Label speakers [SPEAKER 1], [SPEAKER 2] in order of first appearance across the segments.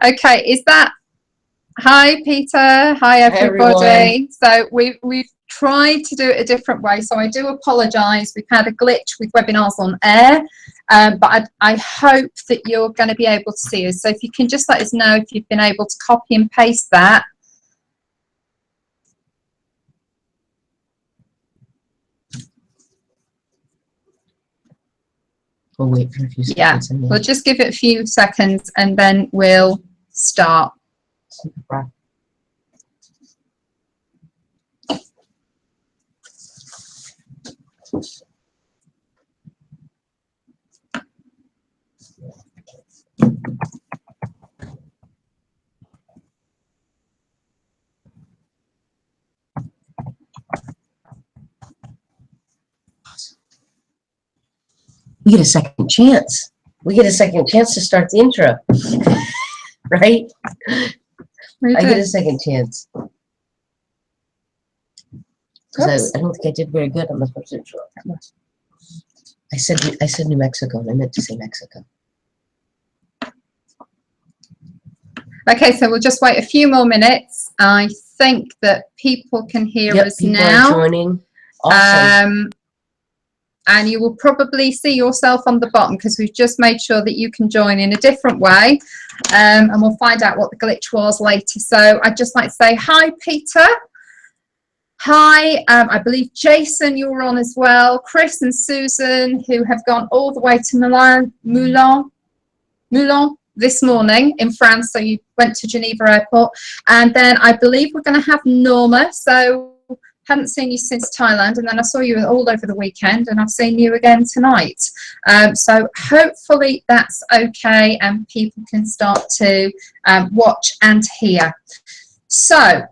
[SPEAKER 1] Okay, is that... Hi, Peter. Hi, everybody. So we've tried to do it a different way, so I do apologise. We've had a glitch with webinars on air, but I hope that you're going to be able to see us. So if you can just let us know if you've been able to copy and paste that.
[SPEAKER 2] We'll wait for a few seconds.
[SPEAKER 1] Yeah, we'll just give it a few seconds and then we'll start.
[SPEAKER 2] We get a second chance. We get a second chance to start the intro, right? I get a second chance. Because I don't think I did very good on the first intro. I said New Mexico, and I meant to say Mexico.
[SPEAKER 1] Okay, so we'll just wait a few more minutes. I think that people can hear us
[SPEAKER 2] people
[SPEAKER 1] now.
[SPEAKER 2] Are joining. Awesome.
[SPEAKER 1] And you will probably see yourself on the bottom because we've just made sure that you can join in a different way. And we'll find out what the glitch was later. So I'd just like to say hi, Peter. Hi, I believe Jason, you were on as well. Chris and Susan, who have gone all the way to Moulin this morning in France. So you went to Geneva Airport. And then I believe we're going to have Norma. So hadn't seen you since Thailand, and then I saw you all over the weekend, and I've seen you again tonight. So hopefully that's okay and people can start to watch and hear. So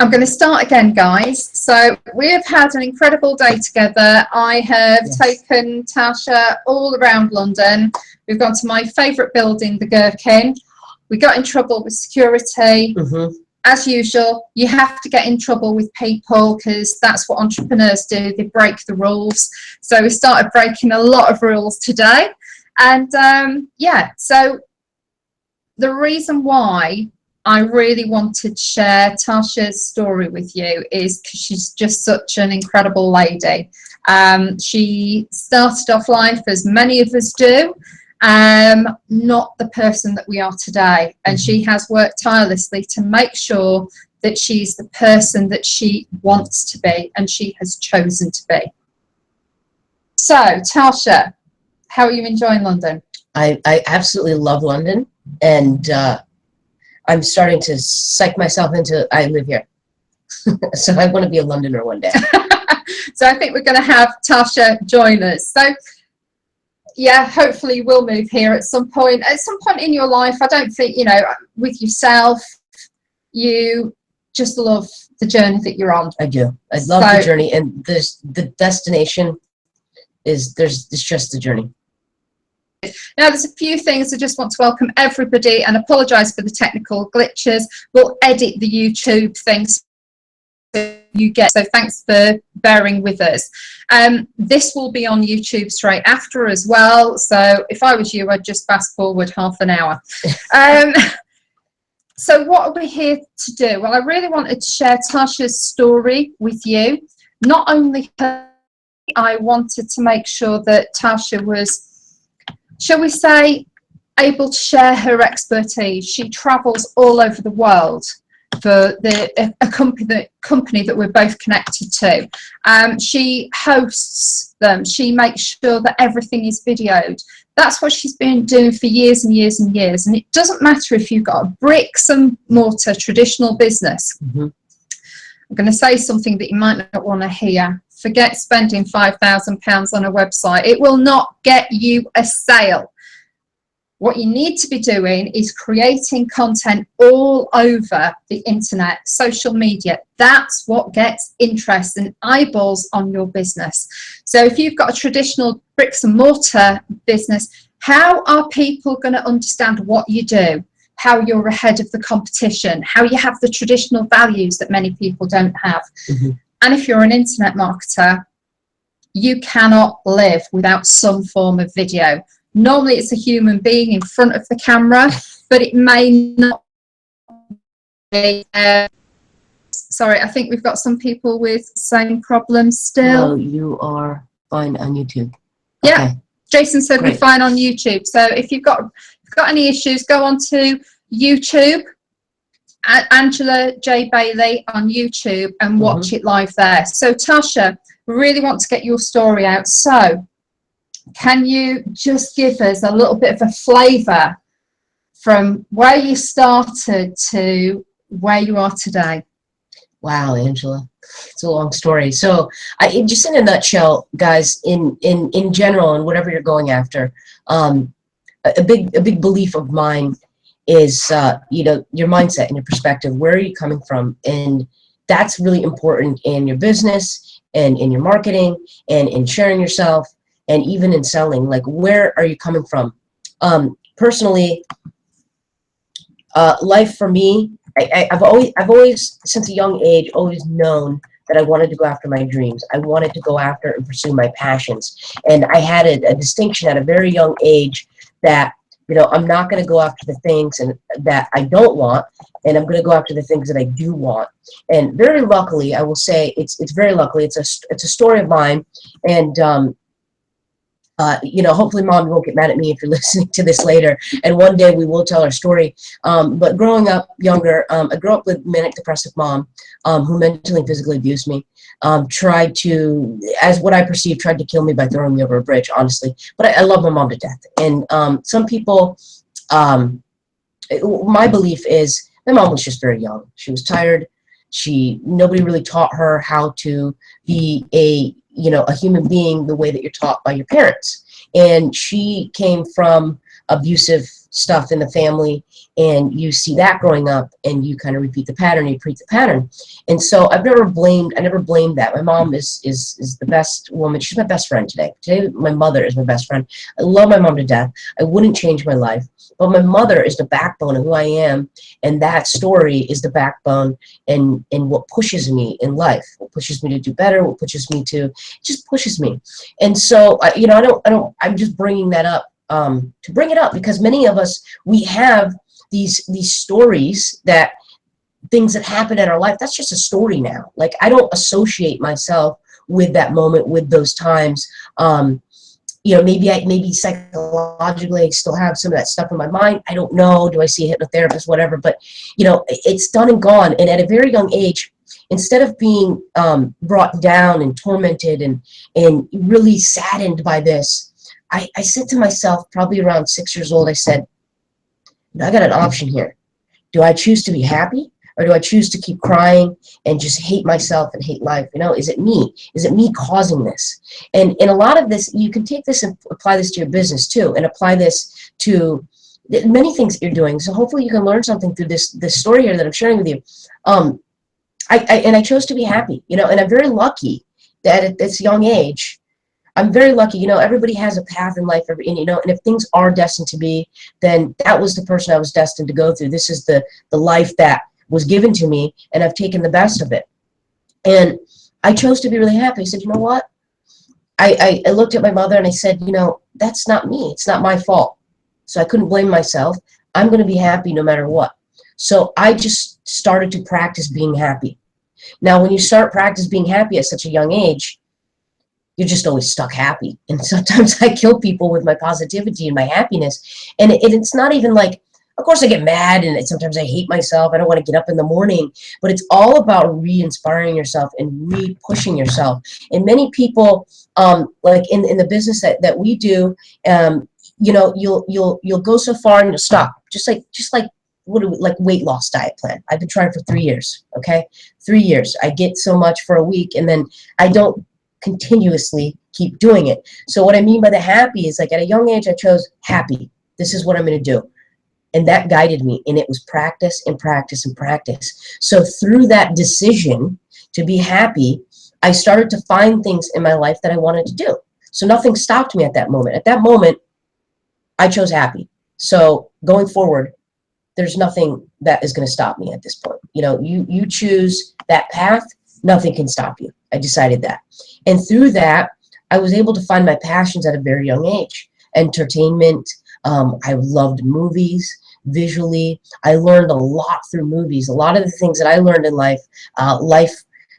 [SPEAKER 1] I'm going to start again, guys. So we have had an incredible day together. I have taken Tasha all around London. We've gone to my favourite building, the Gherkin. We got in trouble with security. As usual, you have to get in trouble with people because that's what entrepreneurs do. They break the rules. So we started breaking a lot of rules today. And yeah, so the reason why I really wanted to share Tasha's story with you is because she's just such an incredible lady. She started off life, as many of us do, not the person that we are today, and she has worked tirelessly to make sure that she's the person that she wants to be and she has chosen to be. So Tasha, how are you enjoying London?
[SPEAKER 2] I absolutely love London, and I'm starting to psych myself into I live here. So I want to be a Londoner one day.
[SPEAKER 1] So I think we're going to have Tasha join us. So yeah, hopefully we'll move here at some point. At some point in your life, I don't think, you know, with yourself, you just love the journey that you're on.
[SPEAKER 2] I do. I love the journey, and the destination is it's just the journey.
[SPEAKER 1] Now, there's a few things I just want to welcome everybody and apologise for the technical glitches. We'll edit the YouTube things you get, so thanks for bearing with us. This will be on YouTube straight after as well, so if I was you, I'd just fast forward half an hour. So what are we here to do? Well, I really wanted to share Tasha's story with you. Not only her, I wanted to make sure that Tasha was, shall we say, able to share her expertise. She travels all over the world for a company that we're both connected to. She hosts them. She makes sure that everything is videoed. That's what she's been doing for years and years and years. And it doesn't matter if you've got a bricks and mortar traditional business. I'm going to say something that you might not want to hear. Forget spending £5,000 on a website. It will not get you a sale. What you need to be doing is creating content all over the internet, social media. That's what gets interest and eyeballs on your business. So if you've got a traditional bricks and mortar business, how are people going to understand what you do? How you're ahead of the competition, how you have the traditional values that many people don't have. And if you're an internet marketer, you cannot live without some form of video. Normally it's a human being in front of the camera. but it may not be. Sorry, I think we've got some people with same problems still.
[SPEAKER 2] No, you are fine on YouTube.
[SPEAKER 1] Yeah,
[SPEAKER 2] Okay.
[SPEAKER 1] Jason said
[SPEAKER 2] Great.
[SPEAKER 1] we're fine on YouTube. So if you've got any issues, go on to YouTube, Angela J. Bailey on YouTube, and watch it live there. So Tasha, we really want to get your story out. So can you just give us a little bit of a flavour from where you started to where you are today?
[SPEAKER 2] Wow, Angela, it's a long story. So, just in a nutshell, guys, in general, and whatever you're going after, a big belief of mine is, your mindset and your perspective. Where are you coming from? And that's really important in your business and in your marketing and in sharing yourself and even in selling. Like, where are you coming from? Personally, life for me, I've always, since a young age, always known that I wanted to go after my dreams. I wanted to go after and pursue my passions. And I had a distinction at a very young age that, I'm not going to go after the things that I don't want, and I'm going to go after the things that I do want. And very luckily, I will say, it's very luckily, it's a story of mine. And hopefully Mom, you won't get mad at me if you're listening to this later. And one day we will tell our story. But growing up younger, I grew up with manic depressive mom, who mentally and physically abused me. Tried to, as what I perceived, tried to kill me by throwing me over a bridge, honestly. But I love my mom to death. And some people, my belief is my mom was just very young. She was tired. Nobody really taught her how to be a human being the way that you're taught by your parents. And she came from abusive stuff in the family, and you see that growing up, and you kind of repeat the pattern, And so I never blamed that. My mom is the best woman. She's my best friend today. Today, my mother is my best friend. I love my mom to death. I wouldn't change my life. But my mother is the backbone of who I am, and that story is the backbone and what pushes me in life, what pushes me to do better, what pushes me to, just pushes me. And so, I'm just bringing that up to bring it up because many of us, we have these stories, that things that happen in our life, that's just a story now. Like, I don't associate myself with that moment, with those times. Maybe psychologically I still have some of that stuff in my mind. I don't know. Do I see a hypnotherapist, whatever? But, it's done and gone. And at a very young age, instead of being brought down and tormented and really saddened by this, I said to myself, probably around 6 years old, I said, I got an option here. Do I choose to be happy, or do I choose to keep crying and just hate myself and hate life? Is it me? Is it me causing this? And a lot of this, you can take this and apply this to your business too, and apply this to many things that you're doing. So hopefully you can learn something through this story here that I'm sharing with you. I chose to be happy, and I'm very lucky that at this young age, I'm very lucky. Everybody has a path in life, and if things are destined to be, then that was the person I was destined to go through. This is the life that was given to me, and I've taken the best of it. And I chose to be really happy. I said, you know what? I looked at my mother and I said, that's not me. It's not my fault. So I couldn't blame myself. I'm going to be happy no matter what. So I just started to practice being happy. Now, when you start practice being happy at such a young age, you're just always stuck happy. And sometimes I kill people with my positivity and my happiness. And it's not even like, of course I get mad and sometimes I hate myself. I don't want to get up in the morning, but it's all about re-inspiring yourself and re-pushing yourself. And many people, like in the business that we do, you'll go so far and you'll stop. Just like weight loss diet plan. I've been trying for 3 years. Okay. 3 years. I get so much for a week, and then I don't continuously keep doing it. So what I mean by the happy is, like, at a young age, I chose happy. This is what I'm going to do. And that guided me. And it was practice and practice and practice. So through that decision to be happy, I started to find things in my life that I wanted to do. So nothing stopped me at that moment. At that moment, I chose happy. So going forward, there's nothing that is going to stop me at this point. You choose that path, nothing can stop you. I decided that. And through that, I was able to find my passions at a very young age. Entertainment. I loved movies, visually. I learned a lot through movies. A lot of the things that I learned in life,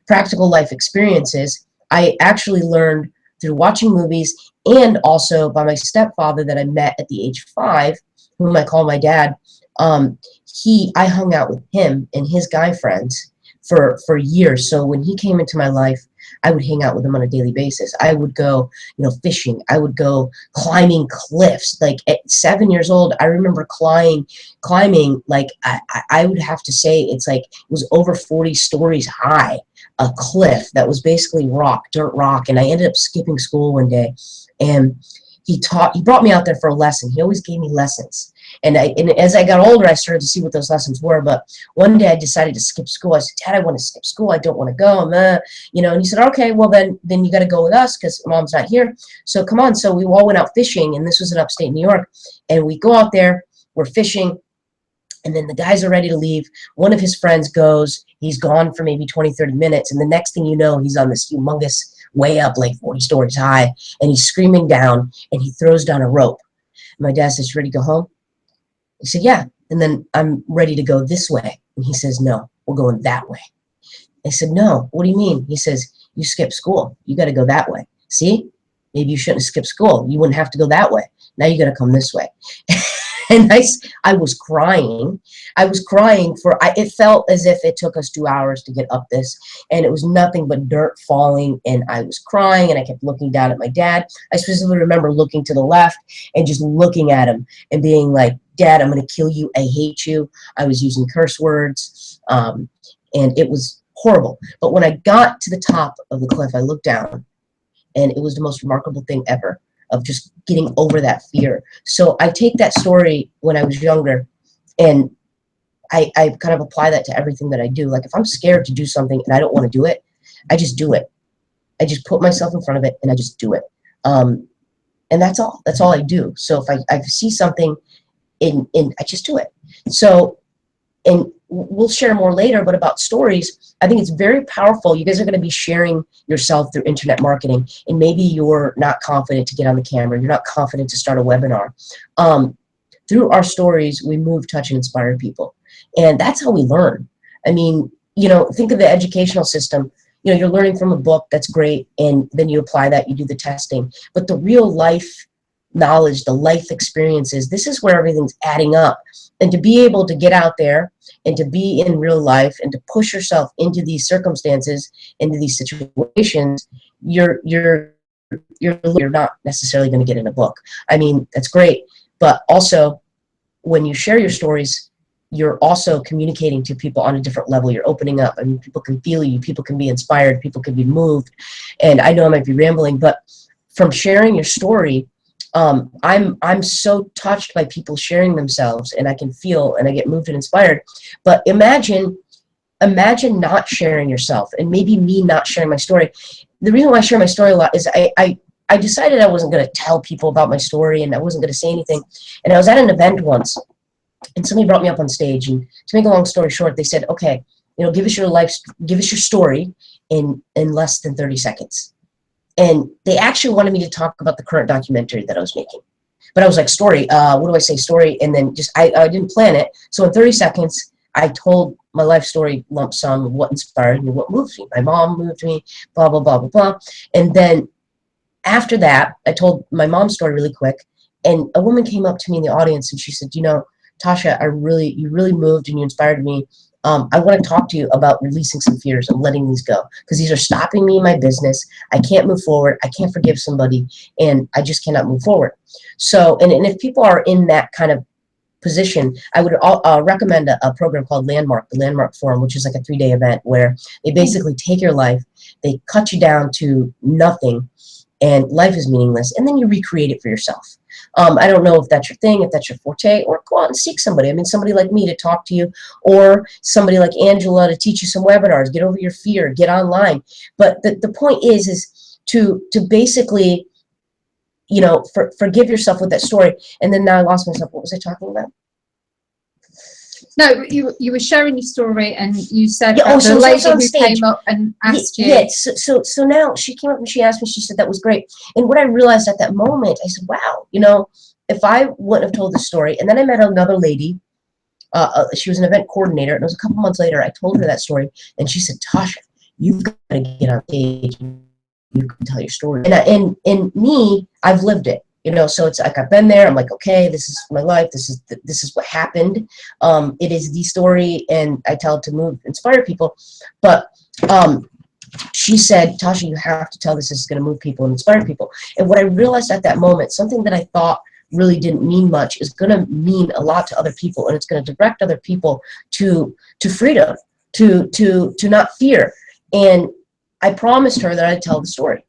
[SPEAKER 2] practical life experiences, I actually learned through watching movies, and also by my stepfather that I met at the age of 5, whom I call my dad. I hung out with him and his guy friends for years. So when he came into my life, I would hang out with him on a daily basis. I would go, fishing. I would go climbing cliffs. Like at 7 years old, I remember climbing, like I would have to say it was over 40 stories high, a cliff that was basically dirt rock. And I ended up skipping school one day, and he brought me out there for a lesson. He always gave me lessons. And as I got older, I started to see what those lessons were. But one day I decided to skip school. I said, Dad, I want to skip school. I don't want to go. And he said, okay, well, then you got to go with us because Mom's not here. So come on. So we all went out fishing, and this was in upstate New York. And we go out there, we're fishing, and then the guys are ready to leave. One of his friends goes. He's gone for maybe 20, 30 minutes. And the next thing you know, he's on this humongous way up, like 40 stories high. And he's screaming down, and he throws down a rope. My dad says, you ready to go home? He said, yeah. And then I'm ready to go this way. And he says, no, we're going that way. I said, no, what do you mean? He says, you skipped school. You got to go that way. See, maybe you shouldn't have skipped school. You wouldn't have to go that way. Now you got to come this way. And I was crying. It felt as if it took us 2 hours to get up this, and it was nothing but dirt falling, and I was crying, and I kept looking down at my dad. I specifically remember looking to the left and just looking at him and being like, Dad, I'm going to kill you. I hate you. I was using curse words, and it was horrible. But when I got to the top of the cliff, I looked down, and it was the most remarkable thing ever, of just getting over that fear. So I take that story when I was younger, and I kind of apply that to everything that I do. Like if I'm scared to do something and I don't want to do it, I just do it. I just put myself in front of it and I just do it. And that's all. That's all I do. So if I see something I just do it. So, and we'll share more later, but about stories, I think it's very powerful. You guys are going to be sharing yourself through internet marketing, and maybe you're not confident to get on the camera. You're not confident to start a webinar. Through our stories, we move, touch, and inspire people. And that's how we learn. I mean, think of the educational system. You're learning from a book, that's great, and then you apply that, you do the testing. But the real life knowledge, the life experiences, this is where everything's adding up. And to be able to get out there and to be in real life and to push yourself into these circumstances, into these situations, you're not necessarily going to get in a book. I mean, that's great. But also, when you share your stories, you're also communicating to people on a different level. You're opening up. I mean, people can feel you. People can be inspired. People can be moved. And I know I might be rambling, but from sharing your story, I'm so touched by people sharing themselves, and I can feel and I get moved and inspired. But imagine not sharing yourself, and maybe me not sharing my story. The reason why I share my story a lot is I decided I wasn't going to tell people about my story, and I wasn't going to say anything. And I was at an event once, and somebody brought me up on stage, and to make a long story short, they said, okay, give us your story in less than 30 seconds. And they actually wanted me to talk about the current documentary that I was making. But I was like, story, what do I say, story? And then I didn't plan it. So in 30 seconds, I told my life story lump sum of what inspired me, what moved me. My mom moved me, blah, blah, blah, blah, blah. And then after that, I told my mom's story really quick. And a woman came up to me in the audience, and she said, Tasha, you really moved and you inspired me. I want to talk to you about releasing some fears and letting these go, because these are stopping me in my business. I can't move forward. I can't forgive somebody, and I just cannot move forward. So, and if people are in that kind of position, I would recommend a program called Landmark, the Landmark Forum, which is like a 3-day event where they basically take your life, they cut you down to nothing, and life is meaningless, and then you recreate it for yourself. I don't know if that's your thing, if that's your forte, or go out and seek somebody. I mean, somebody like me to talk to you, or somebody like Angela to teach you some webinars, get over your fear, get online. But the point is to basically, forgive yourself with that story. And then now I lost myself. What was I talking about?
[SPEAKER 1] No, you were sharing your story, and you said
[SPEAKER 2] the lady
[SPEAKER 1] who came up and asked you.
[SPEAKER 2] Yeah, so now she came up and she asked me, she said that was great. And what I realized at that moment, I said, wow, if I wouldn't have told the story, and then I met another lady She was an event coordinator, and it was a couple months later I told her that story, and she said, Tasha, you've got to get on stage. You can tell your story. And me, I've lived it. So it's like I've been there. I'm like, okay, this is my life. This is what happened. It is the story, and I tell it to inspire people. But she said, Tasha, you have to tell this. This is going to move people and inspire people. And what I realized at that moment, something that I thought really didn't mean much is going to mean a lot to other people, and it's going to direct other people to freedom, to not fear. And I promised her that I'd tell the story.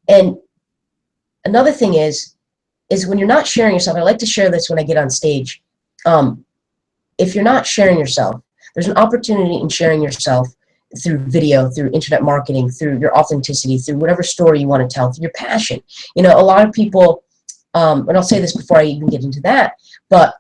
[SPEAKER 2] And another thing is when you're not sharing yourself, I like to share this when I get on stage. If you're not sharing yourself, there's an opportunity in sharing yourself through video, through internet marketing, through your authenticity, through whatever story you want to tell, through your passion. A lot of people, and I'll say this before I even get into that, but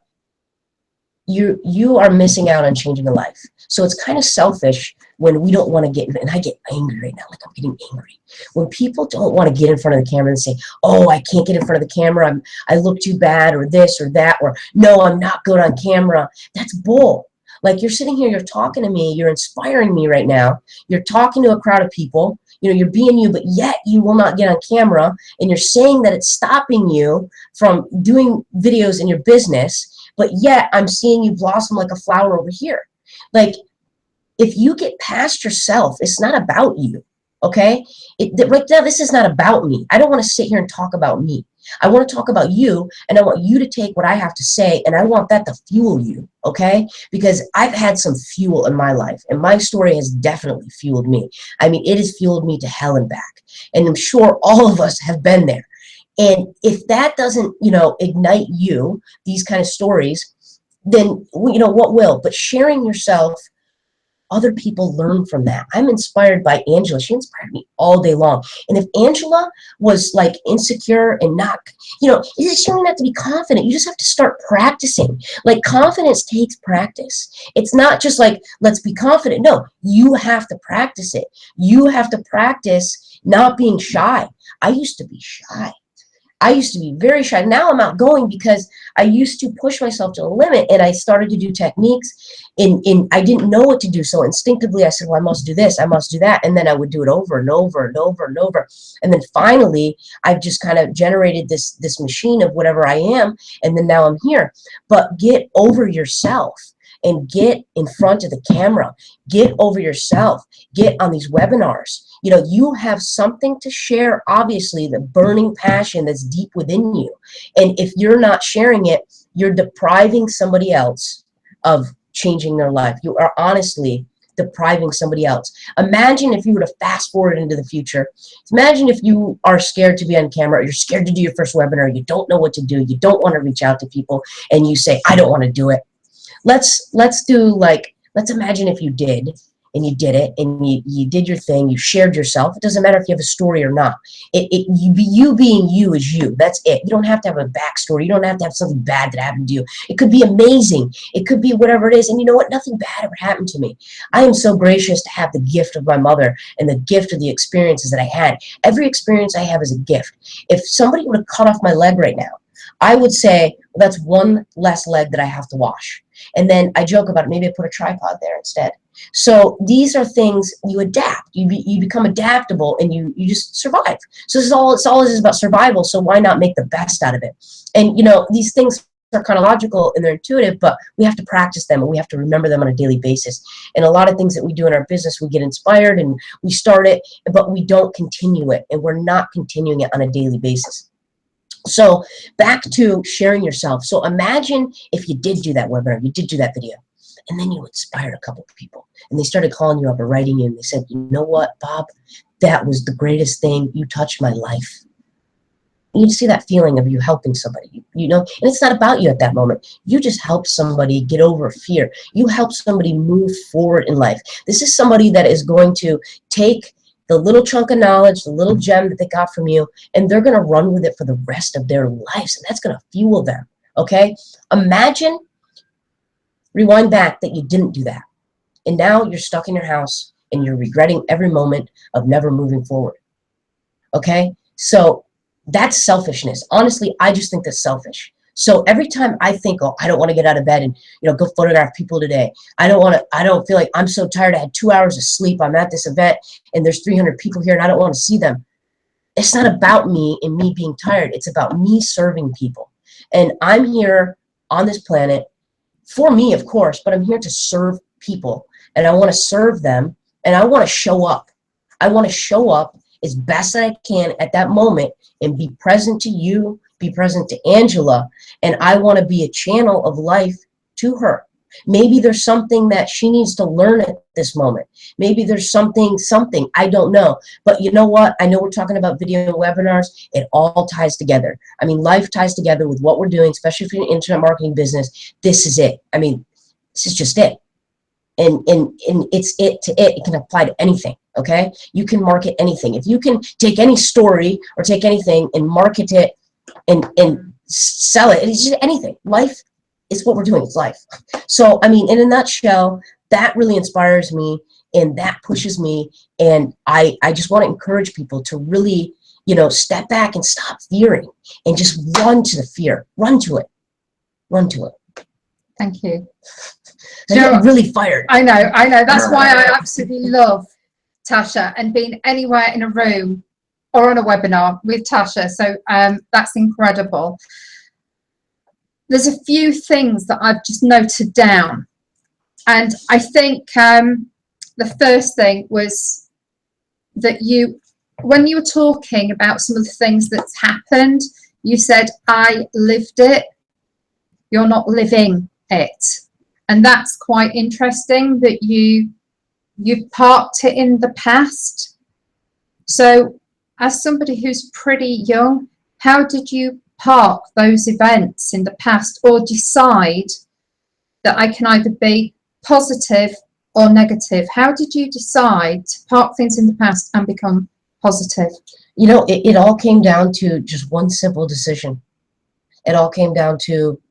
[SPEAKER 2] you are missing out on changing a life. So it's kind of selfish when we don't want to get, and I get angry right now, like I'm getting angry. When people don't want to get in front of the camera and say, oh, I can't get in front of the camera, I look too bad, or this or that, or no, I'm not good on camera. That's bull. Like, you're sitting here, you're talking to me, you're inspiring me right now, you're talking to a crowd of people, you're being you, but yet you will not get on camera, and you're saying that it's stopping you from doing videos in your business, but yet I'm seeing you blossom like a flower over here. Like, if you get past yourself, it's not about you, okay? Right now, this is not about me. I don't want to sit here and talk about me. I want to talk about you, and I want you to take what I have to say, and I want that to fuel you, okay? Because I've had some fuel in my life, and my story has definitely fueled me. I mean, it has fueled me to hell and back, and I'm sure all of us have been there. And if that doesn't, ignite you, these kind of stories, then, what will? But sharing yourself, other people learn from that. I'm inspired by Angela. She inspired me all day long. And if Angela was like insecure and not, you don't have to be confident. You just have to start practicing. Like, confidence takes practice. It's not just like, let's be confident. No, you have to practice it. You have to practice not being shy. I used to be shy. I used to be very shy. Now I'm outgoing because I used to push myself to the limit, and I started to do techniques I didn't know what to do. So instinctively I said, well, I must do this, I must do that. And then I would do it over and over and over and over. And then finally I've just kind of generated this machine of whatever I am. And then now I'm here. But get over yourself and get in front of the camera. Get over yourself. Get on these webinars. You have something to share, obviously, the burning passion that's deep within you. And if you're not sharing it, you're depriving somebody else of changing their life. You are honestly depriving somebody else. Imagine if you were to fast forward into the future. Imagine if you are scared to be on camera, or you're scared to do your first webinar, you don't know what to do, you don't want to reach out to people, and you say, I don't want to do it. Let's imagine if you did, and you did it, and you did your thing, you shared yourself. It doesn't matter if you have a story or not. You being you is you. That's it. You don't have to have a backstory. You don't have to have something bad that happened to you. It could be amazing. It could be whatever it is. And you know what? Nothing bad ever happened to me. I am so gracious to have the gift of my mother and the gift of the experiences that I had. Every experience I have is a gift. If somebody would have cut off my leg right now, I would say, well, that's one less leg that I have to wash. And then I joke about it. Maybe I put a tripod there instead. So these are things you adapt. You become adaptable, and you just survive. So it's all is about survival. So why not make the best out of it? And these things are kind of logical and they're intuitive, but we have to practice them, and we have to remember them on a daily basis. And a lot of things that we do in our business, we get inspired and we start it, but we don't continue it, and we're not continuing it on a daily basis. So back to sharing yourself. So imagine if you did do that webinar, you did do that video, and then you inspired a couple of people, and they started calling you up or writing you, and they said, you know what, Bob, that was the greatest thing. You touched my life. You see that feeling of you helping somebody, and it's not about you at that moment. You just help somebody get over fear. You help somebody move forward in life. This is somebody that is going to take the little chunk of knowledge, the little gem that they got from you, and they're going to run with it for the rest of their lives, and that's going to fuel them, okay? Imagine, rewind back, that you didn't do that, and now you're stuck in your house, and you're regretting every moment of never moving forward, okay? So that's selfishness. Honestly, I just think that's selfish. So every time I think, oh, I don't want to get out of bed and, go photograph people today. I don't feel like, I'm so tired. I had 2 hours of sleep. I'm at this event and there's 300 people here and I don't want to see them. It's not about me and me being tired. It's about me serving people. And I'm here on this planet for me, of course, but I'm here to serve people, and I want to serve them, and I want to show up. I want to show up as best that I can at that moment and be present to you, be present to Angela, and I want to be a channel of life to her. Maybe there's something that she needs to learn at this moment. Maybe there's something, I don't know. But you know what? I know we're talking about video webinars. It all ties together. I mean, life ties together with what we're doing, especially if you're in an internet marketing business. This is it. I mean, this is just it. And it's it to it. It can apply to anything, okay? You can market anything. If you can take any story or take anything and market it and sell it, it's just anything. Life is what we're doing. It's life. So, I mean, in a nutshell, that really inspires me and that pushes me. And I just want to encourage people to really, step back and stop fearing and just run to the fear. Run to it. Run to it.
[SPEAKER 1] Thank you.
[SPEAKER 2] I'm really fired.
[SPEAKER 1] I know. That's why I absolutely love Tasha and being anywhere in a room or on a webinar with Tasha. So that's incredible. There's a few things that I've just noted down. And I think the first thing was that when you were talking about some of the things that's happened, you said, I lived it. You're not living it. And that's quite interesting that you parked it in the past. So as somebody who's pretty young, how did you park those events in the past or decide that I can either be positive or negative? How did you decide to park things in the past and become positive?
[SPEAKER 2] It all came down to just one simple decision. It all came down to,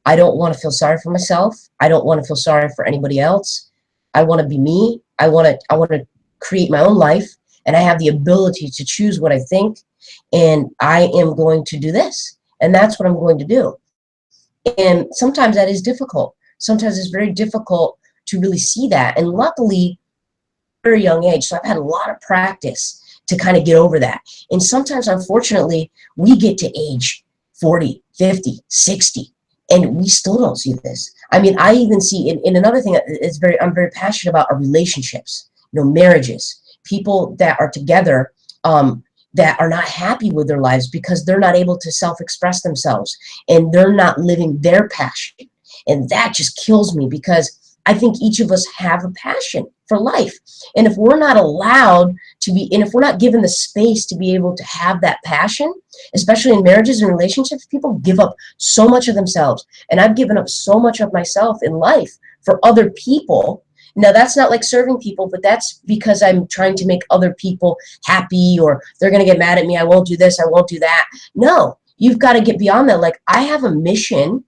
[SPEAKER 2] I don't want to feel sorry for myself. I don't want to feel sorry for anybody else. I want to be me. I want to create my own life, and I have the ability to choose what I think, and I am going to do this, and that's what I'm going to do. And sometimes that is difficult. Sometimes it's very difficult to really see that. And luckily, at a very young age, so I've had a lot of practice to kind of get over that. And sometimes, unfortunately, we get to age 40, 50, 60, and we still don't see this. I mean, I even see in another thing that is I'm very passionate about are relationships, marriages, people that are together that are not happy with their lives because they're not able to self-express themselves and they're not living their passion. And that just kills me because I think each of us have a passion for life. And if we're not allowed to be, and if we're not given the space to be able to have that passion, especially in marriages and relationships, people give up so much of themselves. And I've given up so much of myself in life for other people. Now, that's not like serving people, but that's because I'm trying to make other people happy, or they're going to get mad at me. I won't do this. I won't do that. No, you've got to get beyond that. Like, I have a mission.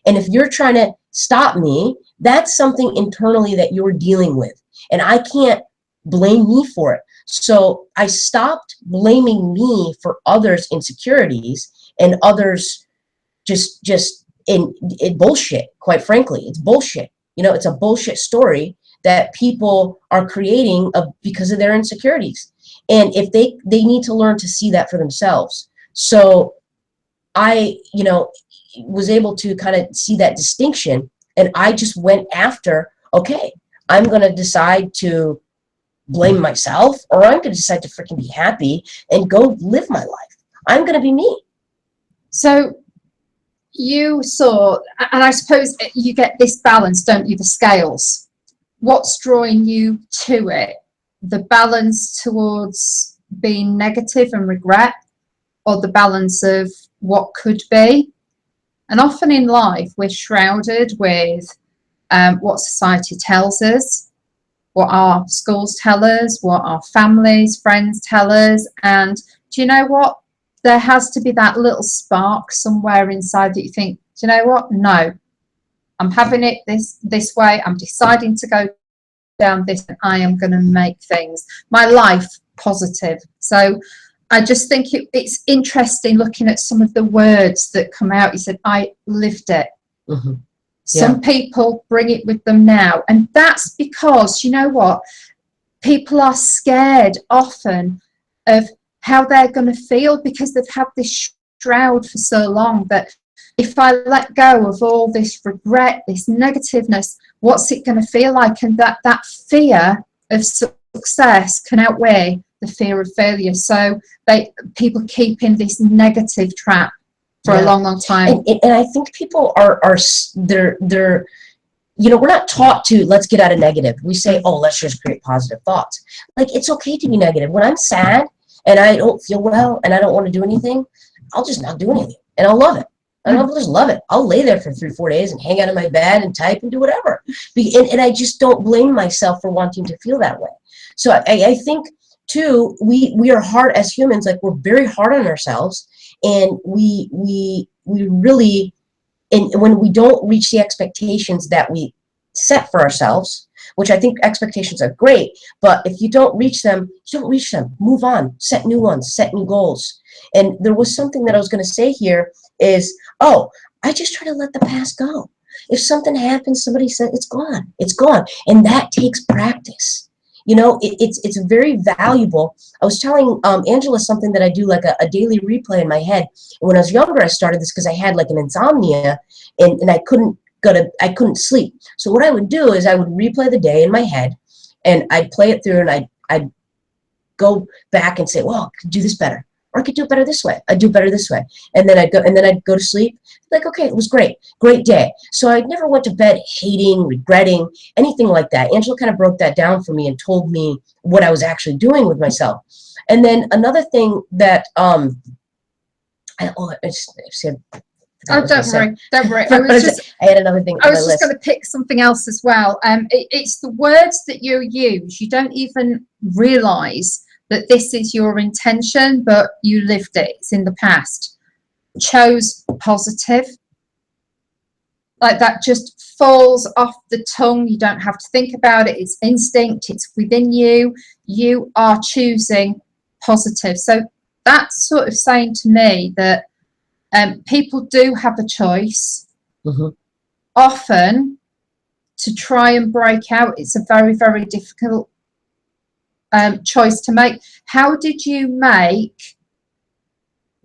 [SPEAKER 2] And if you're trying to stop me, that's something internally that you're dealing with. And I can't blame me for it. So I stopped blaming me for others' insecurities and others just in bullshit, quite frankly. It's bullshit. It's a bullshit story that people are creating because of their insecurities. And if they need to learn to see that for themselves. So I, was able to kind of see that distinction, and I just went after, okay, I'm going to decide to blame myself, or I'm going to decide to freaking be happy and go live my life. I'm going to be me.
[SPEAKER 1] So you saw, and I suppose you get this balance, don't you, the scales. What's drawing you to it? The balance towards being negative and regret, or the balance of what could be? And often in life, we're shrouded with what society tells us, what our schools tell us, what our families, friends tell us. And do you know what? There has to be that little spark somewhere inside that you think, do you know what? No, I'm having it this way. I'm deciding to go down this, and I am going to make my life positive. So I just think it's interesting looking at some of the words that come out. You said, I lived it.
[SPEAKER 2] Mm-hmm.
[SPEAKER 1] Some people bring it with them now. And that's because, you know what? People are scared often of how they're going to feel because they've had this shroud for so long that if I let go of all this regret, this negativeness, what's it going to feel like? And that fear of success can outweigh the fear of failure. So people keep in this negative trap for a long, long time.
[SPEAKER 2] And I think people they're we're not taught to, let's get out of negative. We say, oh, let's just create positive thoughts. Like, it's okay to be negative. When I'm sad and I don't feel well and I don't want to do anything, I'll just not do anything and I'll love it. And I'll just love it. I'll lay there for 3-4 days and hang out in my bed and type and do whatever. And I just don't blame myself for wanting to feel that way. So I think, too, we are hard as humans. Like, we're very hard on ourselves, and we really, and when we don't reach the expectations that we set for ourselves, which I think expectations are great, but if you don't reach them, you don't reach them. Move on. Set new ones. Set new goals. And there was something that I was going to say here is, I just try to let the past go. If something happens, somebody said, it's gone. It's gone. And that takes practice. It's very valuable. I was telling Angela something that I do, like a daily replay in my head. And when I was younger, I started this because I had like an insomnia and I couldn't sleep. So what I would do is I would replay the day in my head and I'd play it through and I'd go back and say, well, I could do this better. Or I could do it better this way. I'd do better this way. And then I'd go to sleep. Like, okay, it was great. Great day. So I never went to bed hating, regretting, anything like that. Angela kind of broke that down for me and told me what I was actually doing with myself. And then another thing that I said.
[SPEAKER 1] Don't worry.
[SPEAKER 2] I had another thing.
[SPEAKER 1] I was just going to pick something else as well. It's the words that you use. You don't even realize that this is your intention, but you lived it. It's in the past. Chose positive. Like, that just falls off the tongue. You don't have to think about it. It's instinct. It's within you. You are choosing positive. So that's sort of saying to me that people do have a choice.
[SPEAKER 2] Mm-hmm.
[SPEAKER 1] Often, to try and break out, it's a very, very difficult choice to make. How did you make,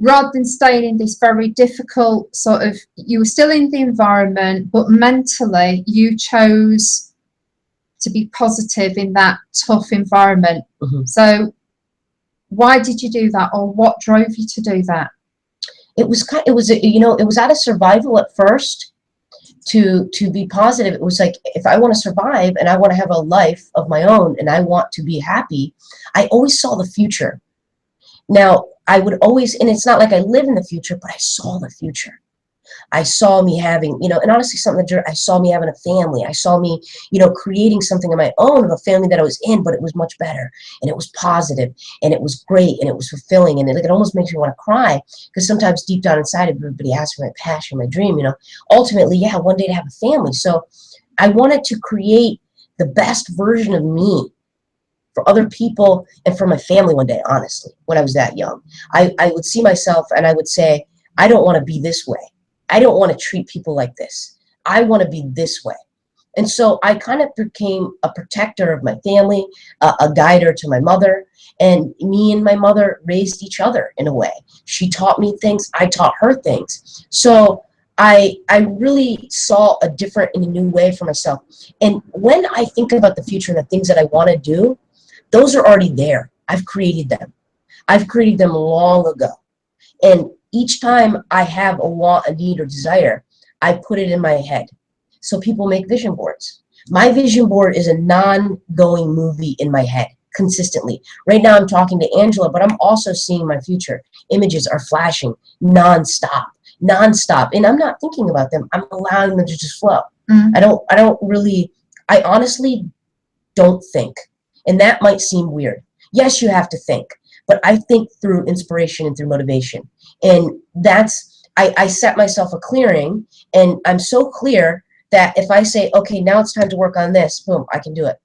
[SPEAKER 1] rather than staying in this very difficult sort of, you were still in the environment, but mentally you chose to be positive in that tough environment?
[SPEAKER 2] Mm-hmm.
[SPEAKER 1] So why did you do that, or what drove you to do that?
[SPEAKER 2] It was out of survival at first. To be positive, it was like, if I want to survive and I want to have a life of my own and I want to be happy, I always saw the future. Now, I would always, and it's not like I live in the future, but I saw the future. I saw me having, and honestly, I saw me having a family. I saw me, creating something of my own, of a family that I was in, but it was much better, and it was positive, and it was great, and it was fulfilling, and it almost makes me want to cry, because sometimes deep down inside, everybody asks for my passion, my dream, ultimately, one day to have a family. So I wanted to create the best version of me for other people and for my family one day, honestly, when I was that young. I would see myself and I would say, I don't want to be this way. I don't want to treat people like this. I want to be this way. And so I kind of became a protector of my family, a guider to my mother, and me and my mother raised each other in a way. She taught me things, I taught her things. So I really saw a different and a new way for myself. And when I think about the future and the things that I want to do, those are already there. I've created them. I've created them long ago. And each time I have a want, a need, or desire, I put it in my head. So people make vision boards. My vision board is a non-going movie in my head consistently. Right now I'm talking to Angela, but I'm also seeing my future. Images are flashing nonstop. And I'm not thinking about them. I'm allowing them to just flow. Mm-hmm. I honestly don't think. And that might seem weird. Yes, you have to think. But I think through inspiration and through motivation. And I set myself a clearing, and I'm so clear that if I say, okay, now it's time to work on this, boom, I can do it.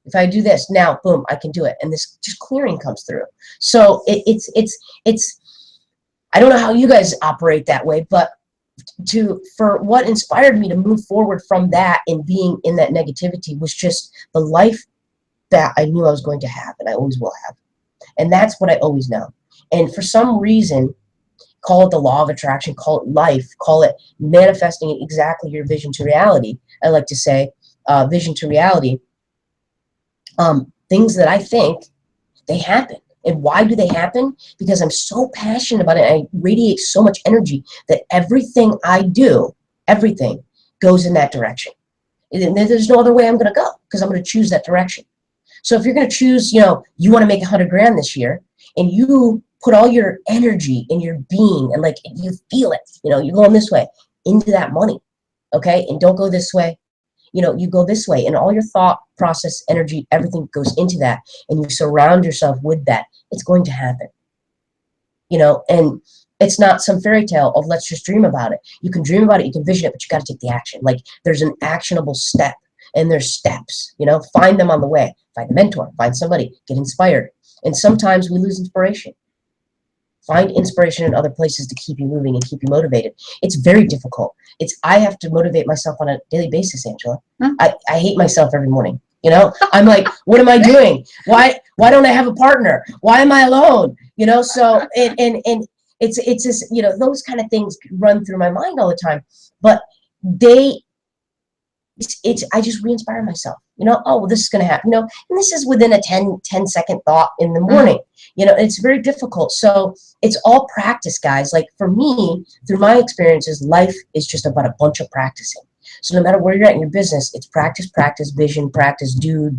[SPEAKER 2] If I do this now, boom, I can do it. And this just clearing comes through. So it's, I don't know how you guys operate that way, but for what inspired me to move forward from that and being in that negativity was just the life that I knew I was going to have, and I always will have. And that's what I always know. And for some reason, call it the law of attraction, call it life, call it manifesting exactly your vision to reality. I like to say vision to reality. Things that I think, they happen. And why do they happen? Because I'm so passionate about it. I radiate so much energy that everything I do, everything goes in that direction. And there's no other way I'm going to go, because I'm going to choose that direction. So if you're going to choose, you know, you want to make 100 grand this year, and you put all your energy in your being, and like you feel it, you know, you're going this way into that money, okay? And don't go this way, you know, you go this way, and all your thought process, energy, everything goes into that, and you surround yourself with that. It's going to happen, you know. And it's not some fairy tale of let's just dream about it. You can dream about it, you can vision it, but you got to take the action. Like there's an actionable step, and there's steps, you know. Find them on the way. Find a mentor, find somebody, get inspired. And sometimes we lose inspiration. Find inspiration in other places to keep you moving and keep you motivated. It's very difficult. I have to motivate myself on a daily basis, Angela. I hate myself every morning. You know, I'm like, what am I doing? Why don't I have a partner? Why am I alone? You know, so and it's just, you know, those kind of things run through my mind all the time. But I just re-inspire myself, you know. Oh, well, this is going to happen, you know, and this is within a 10-second thought in the morning, you know. It's very difficult. So it's all practice, guys. Like for me, through my experiences, life is just about a bunch of practicing. So no matter where you're at in your business, it's practice, practice, vision, practice, do.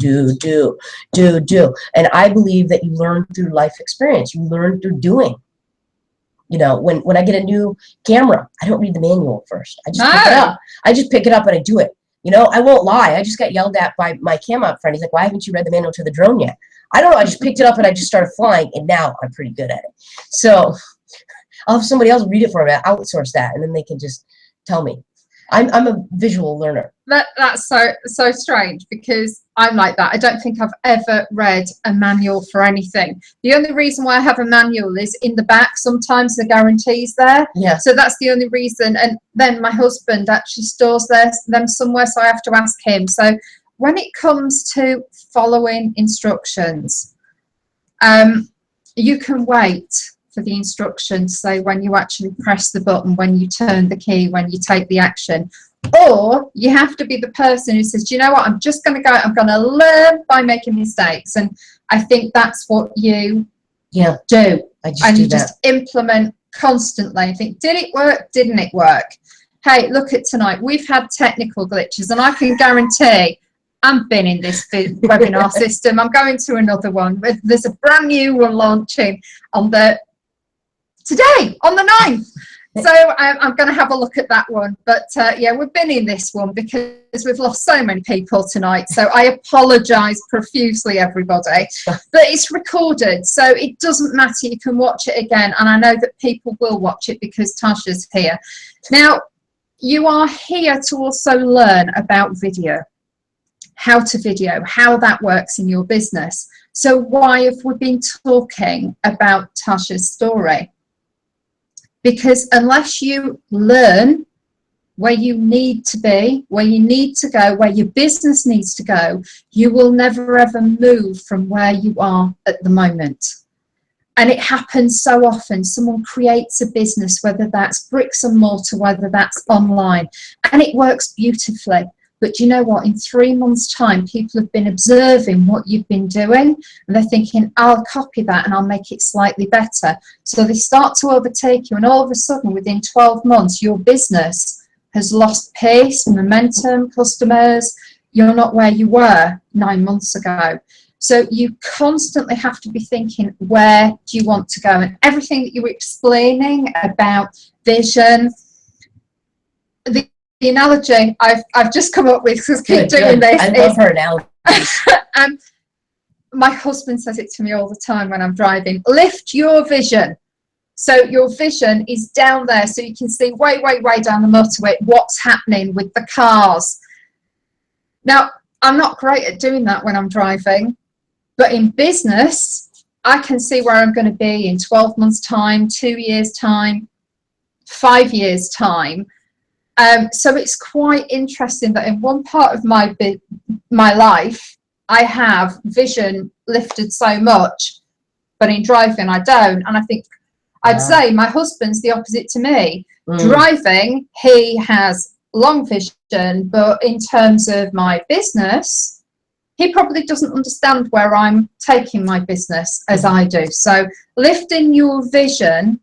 [SPEAKER 2] And I believe that you learn through life experience. You learn through doing. You know, when I get a new camera, I don't read the manual first. I just pick it up. I just pick it up and I do it. You know, I won't lie. I just got yelled at by my camera friend. He's like, why haven't you read the manual to the drone yet? I don't know. I just picked it up and I just started flying, and now I'm pretty good at it. So I'll have somebody else read it for me. I'll outsource that, and then they can just tell me. I'm a visual learner.
[SPEAKER 1] That's so strange, because I'm like that. I don't think I've ever read a manual for anything. The only reason why I have a manual is in the back. Sometimes the guarantee's there.
[SPEAKER 2] Yeah.
[SPEAKER 1] So that's the only reason. And then my husband actually stores them somewhere, so I have to ask him. So when it comes to following instructions, you can wait for the instructions, so when you actually press the button, when you turn the key, when you take the action. Or you have to be the person who says, do you know what, I'm just going to go, I'm going to learn by making mistakes. And I think that's what you do. You just implement constantly. I think, did it work? Didn't it work? Hey, look at tonight. We've had technical glitches, and I can guarantee I've been in this webinar system. I'm going to another one. There's a brand new one launching on today, on the 9th. So I'm going to have a look at that one. But yeah, we've been in this one because we've lost so many people tonight. So I apologise profusely, everybody. But it's recorded, so it doesn't matter. You can watch it again. And I know that people will watch it because Tasha's here. Now, you are here to also learn about video, how to video, how that works in your business. So why have we been talking about Tasha's story? Because unless you learn where you need to be, where you need to go, where your business needs to go, you will never ever move from where you are at the moment. And it happens so often. Someone creates a business, whether that's bricks and mortar, whether that's online, and it works beautifully. But you know what? In 3 months' time, people have been observing what you've been doing, and they're thinking, I'll copy that and I'll make it slightly better. So they start to overtake you, and all of a sudden, within 12 months, your business has lost pace, momentum, customers. You're not where you were 9 months ago. So you constantly have to be thinking, where do you want to go? And everything that you were explaining about vision, the analogy I've just come up with, because I keep doing this.
[SPEAKER 2] I love her analogy.
[SPEAKER 1] My husband says it to me all the time when I'm driving. Lift your vision. So your vision is down there, so you can see way down the motorway what's happening with the cars. Now, I'm not great at doing that when I'm driving, but in business, I can see where I'm going to be in 12 months' time, 2 years' time, 5 years' time. So it's quite interesting that in one part of my life, I have vision lifted so much, but in driving, I don't. And I think I'd say my husband's the opposite to me. Driving, he has long vision, but in terms of my business, he probably doesn't understand where I'm taking my business as I do. So lifting your vision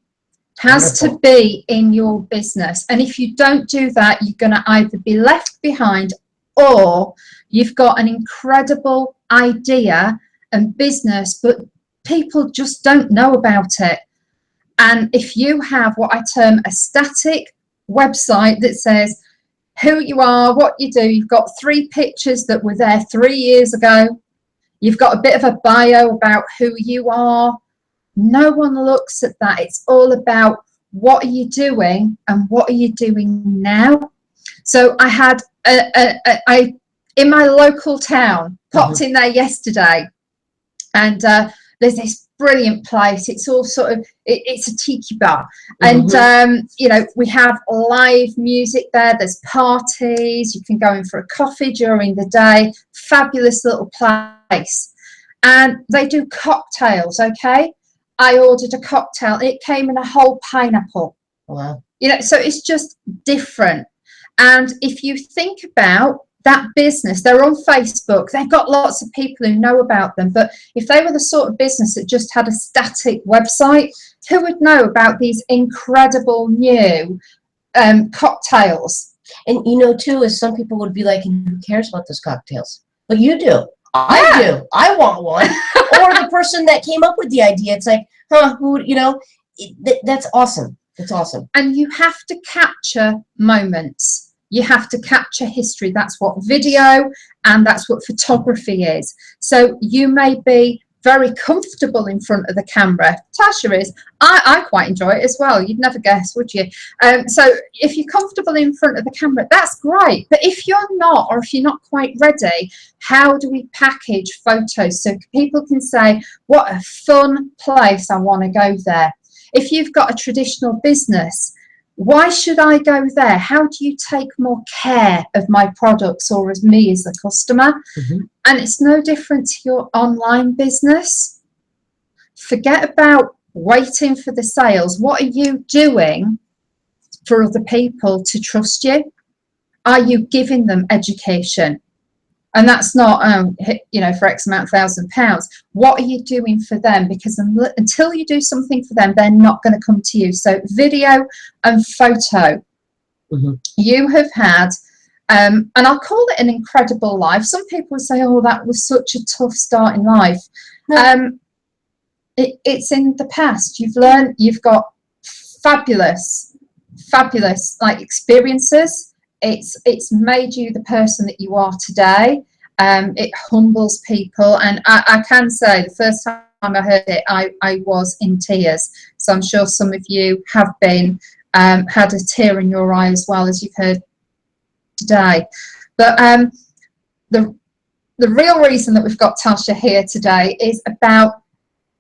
[SPEAKER 1] has to be in your business. And if you don't do that, you're going to either be left behind, or you've got an incredible idea and business, but people just don't know about it. And if you have what I term a static website that says who you are, what you do, you've got 3 pictures that were there 3 years ago, you've got a bit of a bio about who you are, no one looks at that. It's all about what are you doing and what are you doing now. So I had I in my local town, popped in there yesterday, and there's this brilliant place. It's all sort of it's a tiki bar, and you know, we have live music there. There's parties. You can go in for a coffee during the day. Fabulous little place, and they do cocktails. Okay, I ordered a cocktail. It came in a whole pineapple.
[SPEAKER 2] Wow.
[SPEAKER 1] You know, so it's just different. And if you think about that business, they're on Facebook, they've got lots of people who know about them, but if they were the sort of business that just had a static website, who would know about these incredible new cocktails?
[SPEAKER 2] And you know, too, is some people would be like, who cares about those cocktails? But you do. I do. I want one. Or the person that came up with the idea, it's like, who, you know, that's awesome. It's awesome.
[SPEAKER 1] And you have to capture moments. You have to capture history. That's what video and that's what photography is. So you may be very comfortable in front of the camera. Tasha is. I quite enjoy it as well. You'd never guess, would you? So if you're comfortable in front of the camera, that's great. But if you're not, or if you're not quite ready, how do we package photos so people can say, what a fun place, I want to go there? If you've got a traditional business, why should I go there? How do you take more care of my products or as me as the customer? And it's no different to your online business. Forget about waiting for the sales. What are you doing for other people to trust you? Are you giving them education? And that's not, you know, for X amount of £1,000. What are you doing for them? Because until you do something for them, they're not going to come to you. So video and photo, you have had, and I'll call it an incredible life. Some people would say, oh, that was such a tough start in life. It's in the past. You've learned, you've got fabulous like experiences. It's made you the person that you are today. It humbles people, and I can say the first time I heard it, I was in tears. So I'm sure some of you have been had a tear in your eye as well, as you've heard today. But the real reason that we've got Tasha here today is about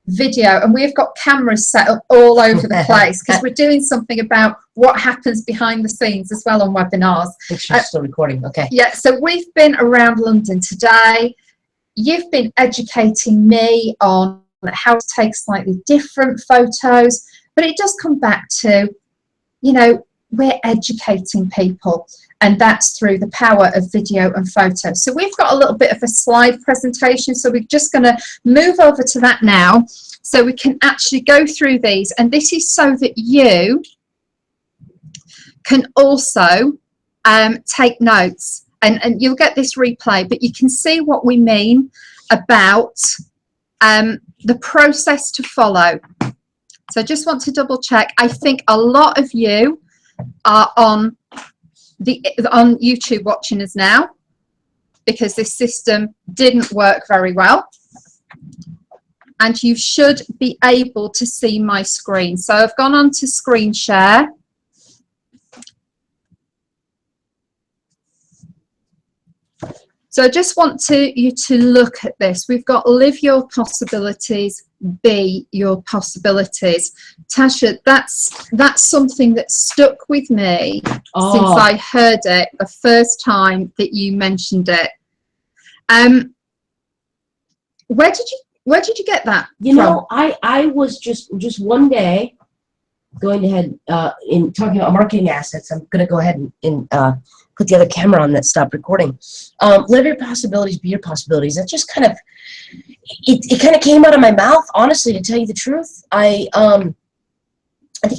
[SPEAKER 1] video, and we've got cameras set up all over the place because we're doing something about what happens behind the scenes as well on webinars.
[SPEAKER 2] She's still recording. Okay.
[SPEAKER 1] Yeah, so we've been around London today. You've been educating me on how to take slightly different photos, but it does come back to, you know, we're educating people, and that's through the power of video and photo. So we've got a little bit of a slide presentation, so we're just going to move over to that now so we can actually go through these, and this is so that you can also take notes, and you'll get this replay, but you can see what we mean about the process to follow. So I just want to double check. I think a lot of you are on YouTube watching us now because this system didn't work very well, and you should be able to see my screen. So I've gone on to screen share. So I just want you to look at this. We've got live your possibilities, be your possibilities. Tasha, that's something that stuck with me since I heard it the first time that you mentioned it. Where did you get that
[SPEAKER 2] You know, I was just one day going ahead in talking about marketing assets. I'm going to go ahead and put the other camera on that stopped recording. Live your possibilities, be your possibilities. That just kind of it kind of came out of my mouth, honestly, to tell you the truth. I think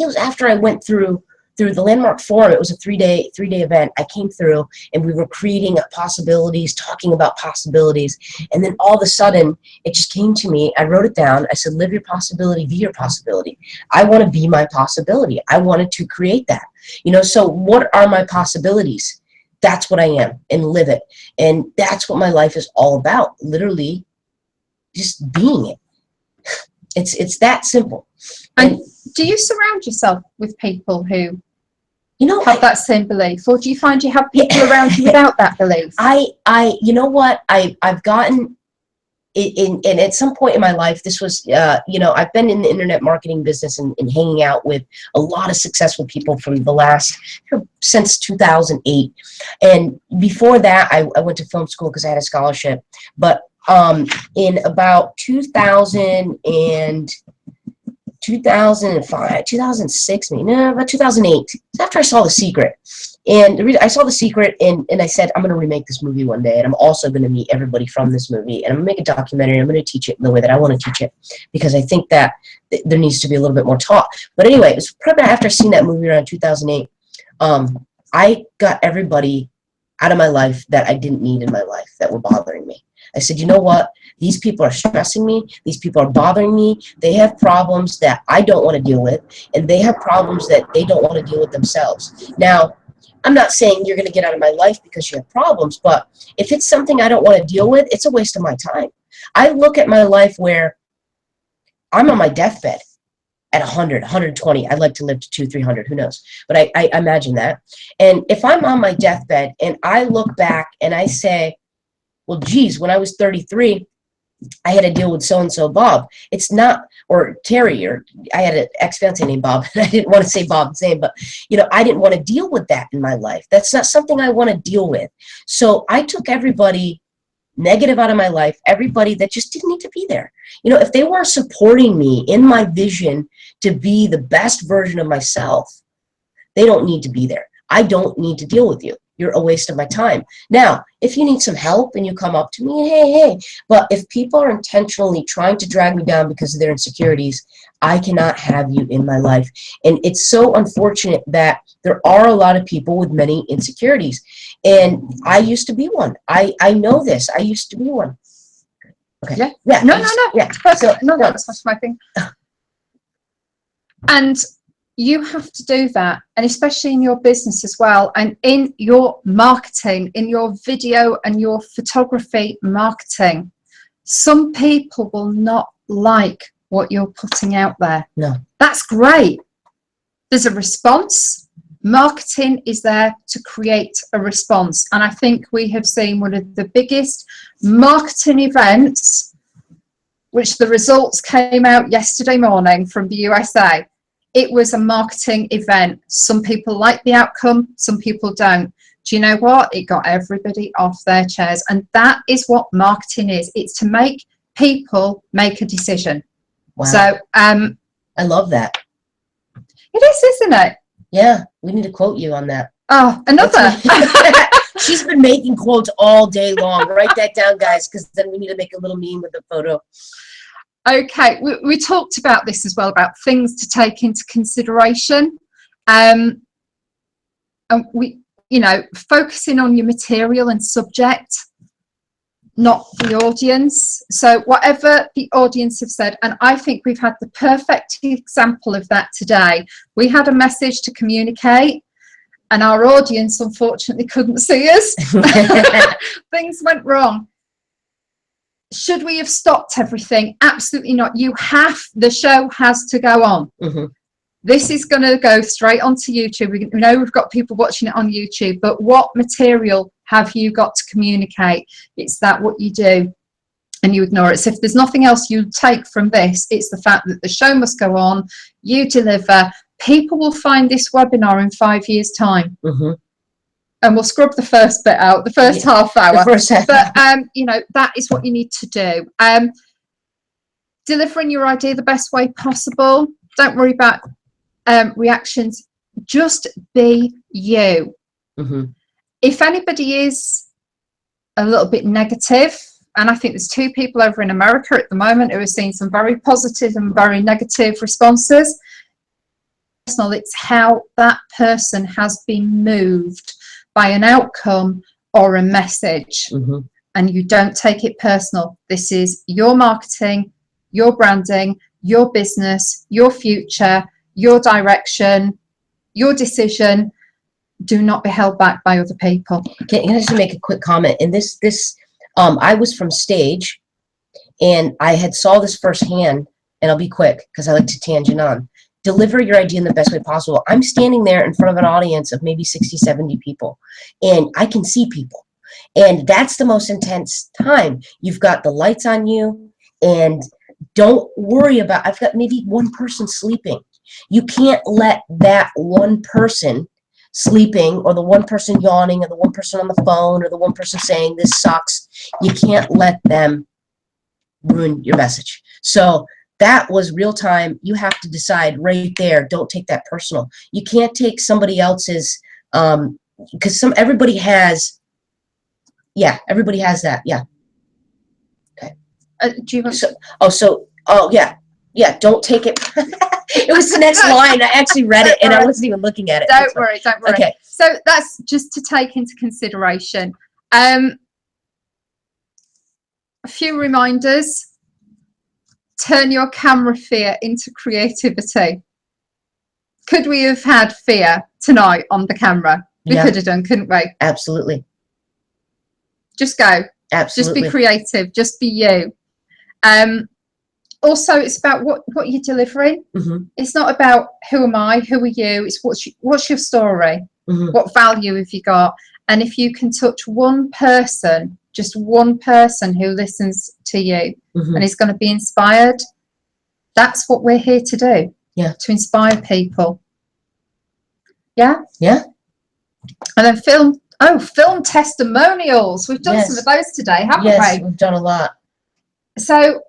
[SPEAKER 2] it was after I went through the Landmark Forum. It was a three-day event. I came through and we were creating possibilities, talking about possibilities, and then all of a sudden it just came to me. I wrote it down. I said, live your possibility, be your possibility. I want to be my possibility. I wanted to create that. You know, so what are my possibilities? That's what I am, and live it. And that's what my life is all about, literally just being it. It's that simple.
[SPEAKER 1] And do you surround yourself with people who,
[SPEAKER 2] you know,
[SPEAKER 1] have that same belief, or do you find you have people around you without that belief?
[SPEAKER 2] You know what, I've gotten in at some point in my life, this was, you know, I've been in the internet marketing business and hanging out with a lot of successful people from the last, since 2008. And before that, I went to film school because I had a scholarship. But in about 2005, 2006, maybe, no, about 2008, after I saw The Secret. And I saw The Secret, and I said, I'm going to remake this movie one day, and I'm also going to meet everybody from this movie, and I'm going to make a documentary, and I'm going to teach it in the way that I want to teach it, because I think that there needs to be a little bit more taught. But anyway, it was probably after seeing that movie around 2008, I got everybody out of my life that I didn't need in my life that were bothering me. I said, you know what? These people are stressing me. These people are bothering me. They have problems that I don't want to deal with, and they have problems that they don't want to deal with themselves. Now, I'm not saying you're going to get out of my life because you have problems, but if it's something I don't want to deal with, it's a waste of my time. I look at my life where I'm on my deathbed at 100, 120. I'd like to live to 200, 300, who knows? But I imagine that. And if I'm on my deathbed and I look back and I say, well, geez, when I was 33, I had to deal with so-and-so Bob. It's not, or Terry, or I had an ex-fiance named Bob, and I didn't want to say Bob's name, but, you know, I didn't want to deal with that in my life. That's not something I want to deal with. So I took everybody negative out of my life, everybody that just didn't need to be there. You know, if they weren't supporting me in my vision to be the best version of myself, they don't need to be there. I don't need to deal with you. You're a waste of my time. Now, if you need some help and you come up to me, hey, but if people are intentionally trying to drag me down because of their insecurities, I cannot have you in my life. And it's so unfortunate that there are a lot of people with many insecurities. And I used to be one. I know this. I used to be one. Okay.
[SPEAKER 1] Yeah. No.
[SPEAKER 2] Yeah.
[SPEAKER 1] So, no, that's my thing. And you have to do that, and especially in your business as well, and in your marketing, in your video and your photography marketing. Some people will not like what you're putting out there.
[SPEAKER 2] No.
[SPEAKER 1] That's great. There's a response. Marketing is there to create a response. And I think we have seen one of the biggest marketing events, which the results came out yesterday morning from the USA. It was a marketing event. Some people like the outcome, some people don't. Do you know what? It got everybody off their chairs. And that is what marketing is. It's to make people make a decision.
[SPEAKER 2] Wow.
[SPEAKER 1] So
[SPEAKER 2] I love that.
[SPEAKER 1] It is, isn't it?
[SPEAKER 2] Yeah, we need to quote you on that.
[SPEAKER 1] Oh, another.
[SPEAKER 2] She's been making quotes all day long. Write that down, guys, because then we need to make a little meme with the photo.
[SPEAKER 1] Okay, we talked about this as well, about things to take into consideration. And we, you know, focusing on your material and subject, not the audience. So whatever the audience have said, and I think we've had the perfect example of that today. We had a message to communicate, and our audience unfortunately couldn't see us. Things went wrong. Should we have stopped everything? Absolutely not. The show has to go on. Mm-hmm. This is going to go straight onto YouTube. We know we've got people watching it on YouTube, but what material have you got to communicate? It's that what you do and you ignore it. So if there's nothing else you take from this, it's the fact that the show must go on, you deliver. People will find this webinar in 5 years' time. And we'll scrub the first bit out, the first half hour.
[SPEAKER 2] The first half.
[SPEAKER 1] But, you know, that is what you need to do. Delivering your idea the best way possible. Don't worry about reactions. Just be you. If anybody is a little bit negative, and I think there's 2 people over in America at the moment who are seeing some very positive and very negative responses. It's how that person has been moved by an outcome or a message. And you don't take it personal. This is your marketing, your branding, your business, your future, your direction, your decision. Do not be held back by other people.
[SPEAKER 2] Can I just make a quick comment? And I was from stage, and I had saw this firsthand, and I'll be quick because I like to tangent on. Deliver your idea in the best way possible. I'm standing there in front of an audience of maybe 60, 70 people, and I can see people. And that's the most intense time. You've got the lights on you, and don't worry about, I've got maybe one person sleeping. You can't let that one person sleeping, or the one person yawning, or the one person on the phone, or the one person saying this sucks, you can't let them ruin your message. So that was real time. You have to decide right there. Don't take that personal. You can't take somebody else's, because everybody has that. Yeah. Okay.
[SPEAKER 1] Do you want
[SPEAKER 2] yeah. Don't take it. It was the next line. I actually read it, and I wasn't even looking at it.
[SPEAKER 1] Don't worry.
[SPEAKER 2] Okay.
[SPEAKER 1] So that's just to take into consideration. A few reminders. Turn your camera fear into creativity. Could we have had fear tonight on the camera? We could have done, couldn't we?
[SPEAKER 2] Absolutely.
[SPEAKER 1] Just go.
[SPEAKER 2] Absolutely.
[SPEAKER 1] Just be creative. Just be you. Also, it's about what you're delivering. It's not about who am I, who are you. It's what's your story. What value have you got? And if you can touch one person, just one person who listens to you and is going to be inspired, that's what we're here to do.
[SPEAKER 2] Yeah.
[SPEAKER 1] To inspire people. Yeah?
[SPEAKER 2] Yeah.
[SPEAKER 1] And then film testimonials. We've done some of those today, haven't we?
[SPEAKER 2] Yes, we've done a lot.
[SPEAKER 1] So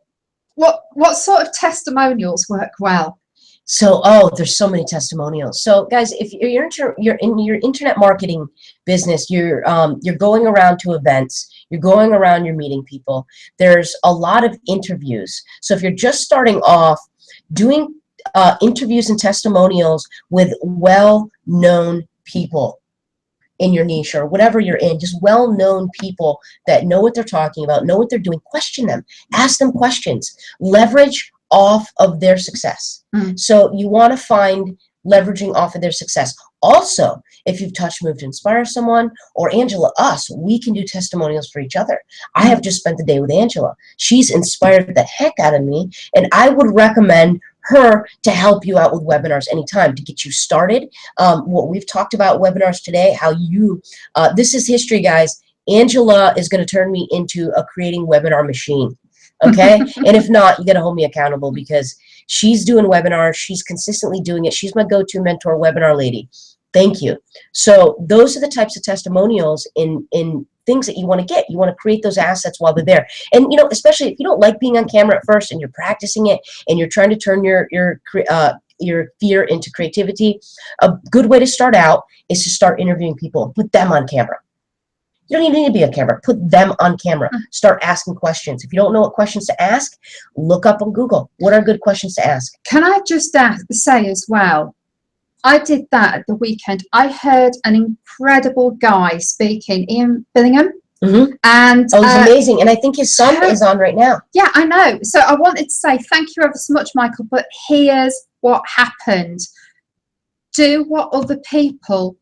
[SPEAKER 1] what sort of testimonials work well?
[SPEAKER 2] So, there's so many testimonials. So, guys, if you're in your internet marketing business, you're going around to events, you're going around, you're meeting people. There's a lot of interviews. So, if you're just starting off, doing interviews and testimonials with well-known people in your niche or whatever you're in, just well-known people that know what they're talking about, know what they're doing. Question them, ask them questions, leverage off of their success. So you want to find leveraging off of their success. Also, if you've touched, moved, inspire someone, or Angela, us, we can do testimonials for each other. I have just spent the day with Angela. She's inspired the heck out of me, and I would recommend her to help you out with webinars anytime to get you started. What we've talked about webinars today, how you, this is history, guys. Angela is going to turn me into a creating webinar machine. Okay. And if not, you got to hold me accountable because she's doing webinars. She's consistently doing it. She's my go-to mentor webinar lady. Thank you. So those are the types of testimonials in things that you want to get. You want to create those assets while they're there. And, you know, especially if you don't like being on camera at first and you're practicing it and you're trying to turn your fear into creativity, a good way to start out is to start interviewing people, put them on camera. You don't even need to be on camera. Put them on camera. Start asking questions. If you don't know what questions to ask, look up on Google. What are good questions to ask?
[SPEAKER 1] Can I just say as well, I did that at the weekend. I heard an incredible guy speaking, Ian Billingham. And
[SPEAKER 2] he's amazing. And I think his son is on right now.
[SPEAKER 1] Yeah, I know. So I wanted to say thank you ever so much, Michael. But here's what happened. Do what other people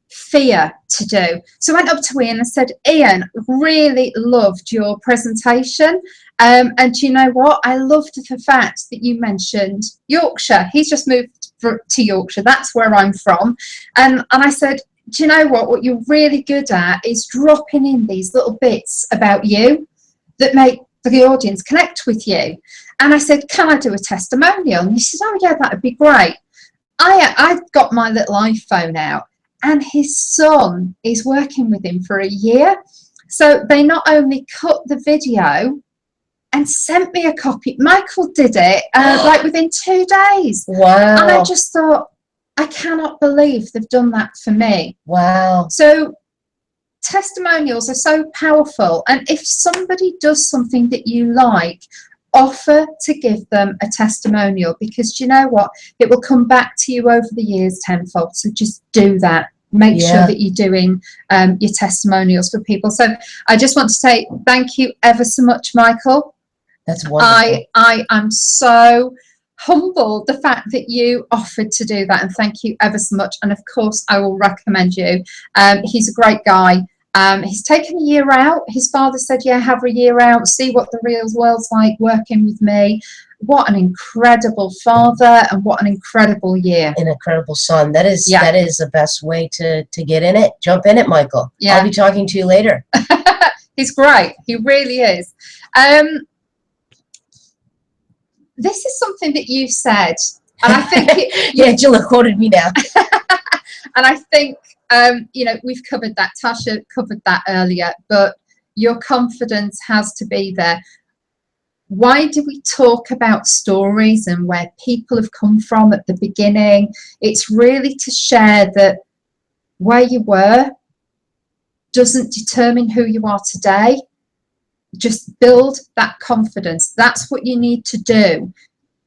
[SPEAKER 1] fear to do. So I went up to Ian and said, Ian, really loved your presentation. And you know what? I loved the fact that you mentioned Yorkshire. He's just moved to Yorkshire. That's where I'm from. And I said, do you know what you're really good at is dropping in these little bits about you that make the audience connect with you. And I said, can I do a testimonial? And he said, oh yeah, that'd be great. I got my little iPhone out, and his son is working with him for a year. So they not only cut the video and sent me a copy, Michael did it like within 2 days.
[SPEAKER 2] Wow.
[SPEAKER 1] And I just thought, I cannot believe they've done that for me.
[SPEAKER 2] Wow.
[SPEAKER 1] So testimonials are so powerful. And if somebody does something that you like, offer to give them a testimonial, because do you know what? It will come back to you over the years tenfold. So just do that. Make sure that you're doing your testimonials for people. So I just want to say thank you ever so much, Michael.
[SPEAKER 2] That's wonderful.
[SPEAKER 1] I am so humbled the fact that you offered to do that, and thank you ever so much. And of course I will recommend you. He's a great guy. He's taken a year out. His father said, yeah, have a year out, see what the real world's like working with me. What an incredible father, and what an incredible year.
[SPEAKER 2] An incredible son. That is the best way to get in it. Jump in it, Michael. Yeah. I'll be talking to you later.
[SPEAKER 1] He's great. He really is. This is something that you said, and I think
[SPEAKER 2] yeah, Jill quoted me now.
[SPEAKER 1] And I think you know, we've covered that. Tasha covered that earlier, but your confidence has to be there. Why do we talk about stories and where people have come from at the beginning? It's really to share that where you were doesn't determine who you are today. Just build that confidence. That's what you need to do.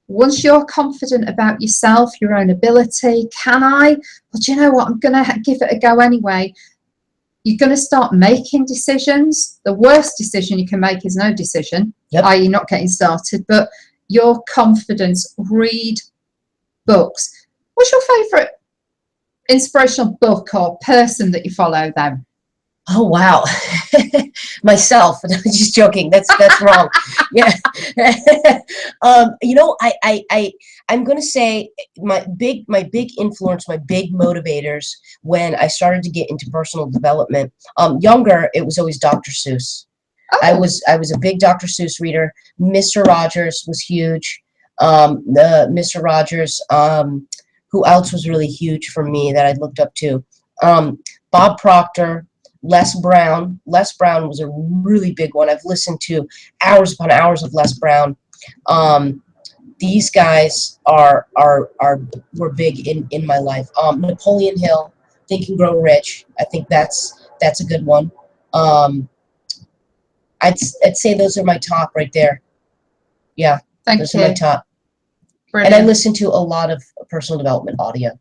[SPEAKER 1] Once you're confident about yourself, your own ability, can I? Well, do you know what? I'm going to give it a go anyway. You're going to start making decisions. The worst decision you can make is no decision, i.e. not getting started. But your confidence, read books. What's your favourite inspirational book or person that you follow then?
[SPEAKER 2] Oh, wow. Myself. Just joking. That's wrong. Yeah. You know, I'm going to say my big influence, my big motivators when I started to get into personal development. Younger, it was always Dr. Seuss. Oh. I was a big Dr. Seuss reader. Mr. Rogers was huge. Mr. Rogers, who else was really huge for me that I looked up to? Bob Proctor. Les Brown. Les Brown was a really big one. I've listened to hours upon hours of Les Brown. These guys were big in my life. Napoleon Hill, Think and Grow Rich. I think that's a good one. I'd say those are my top right there. Yeah, those are my top. Brilliant. And I listen to a lot of personal development audio.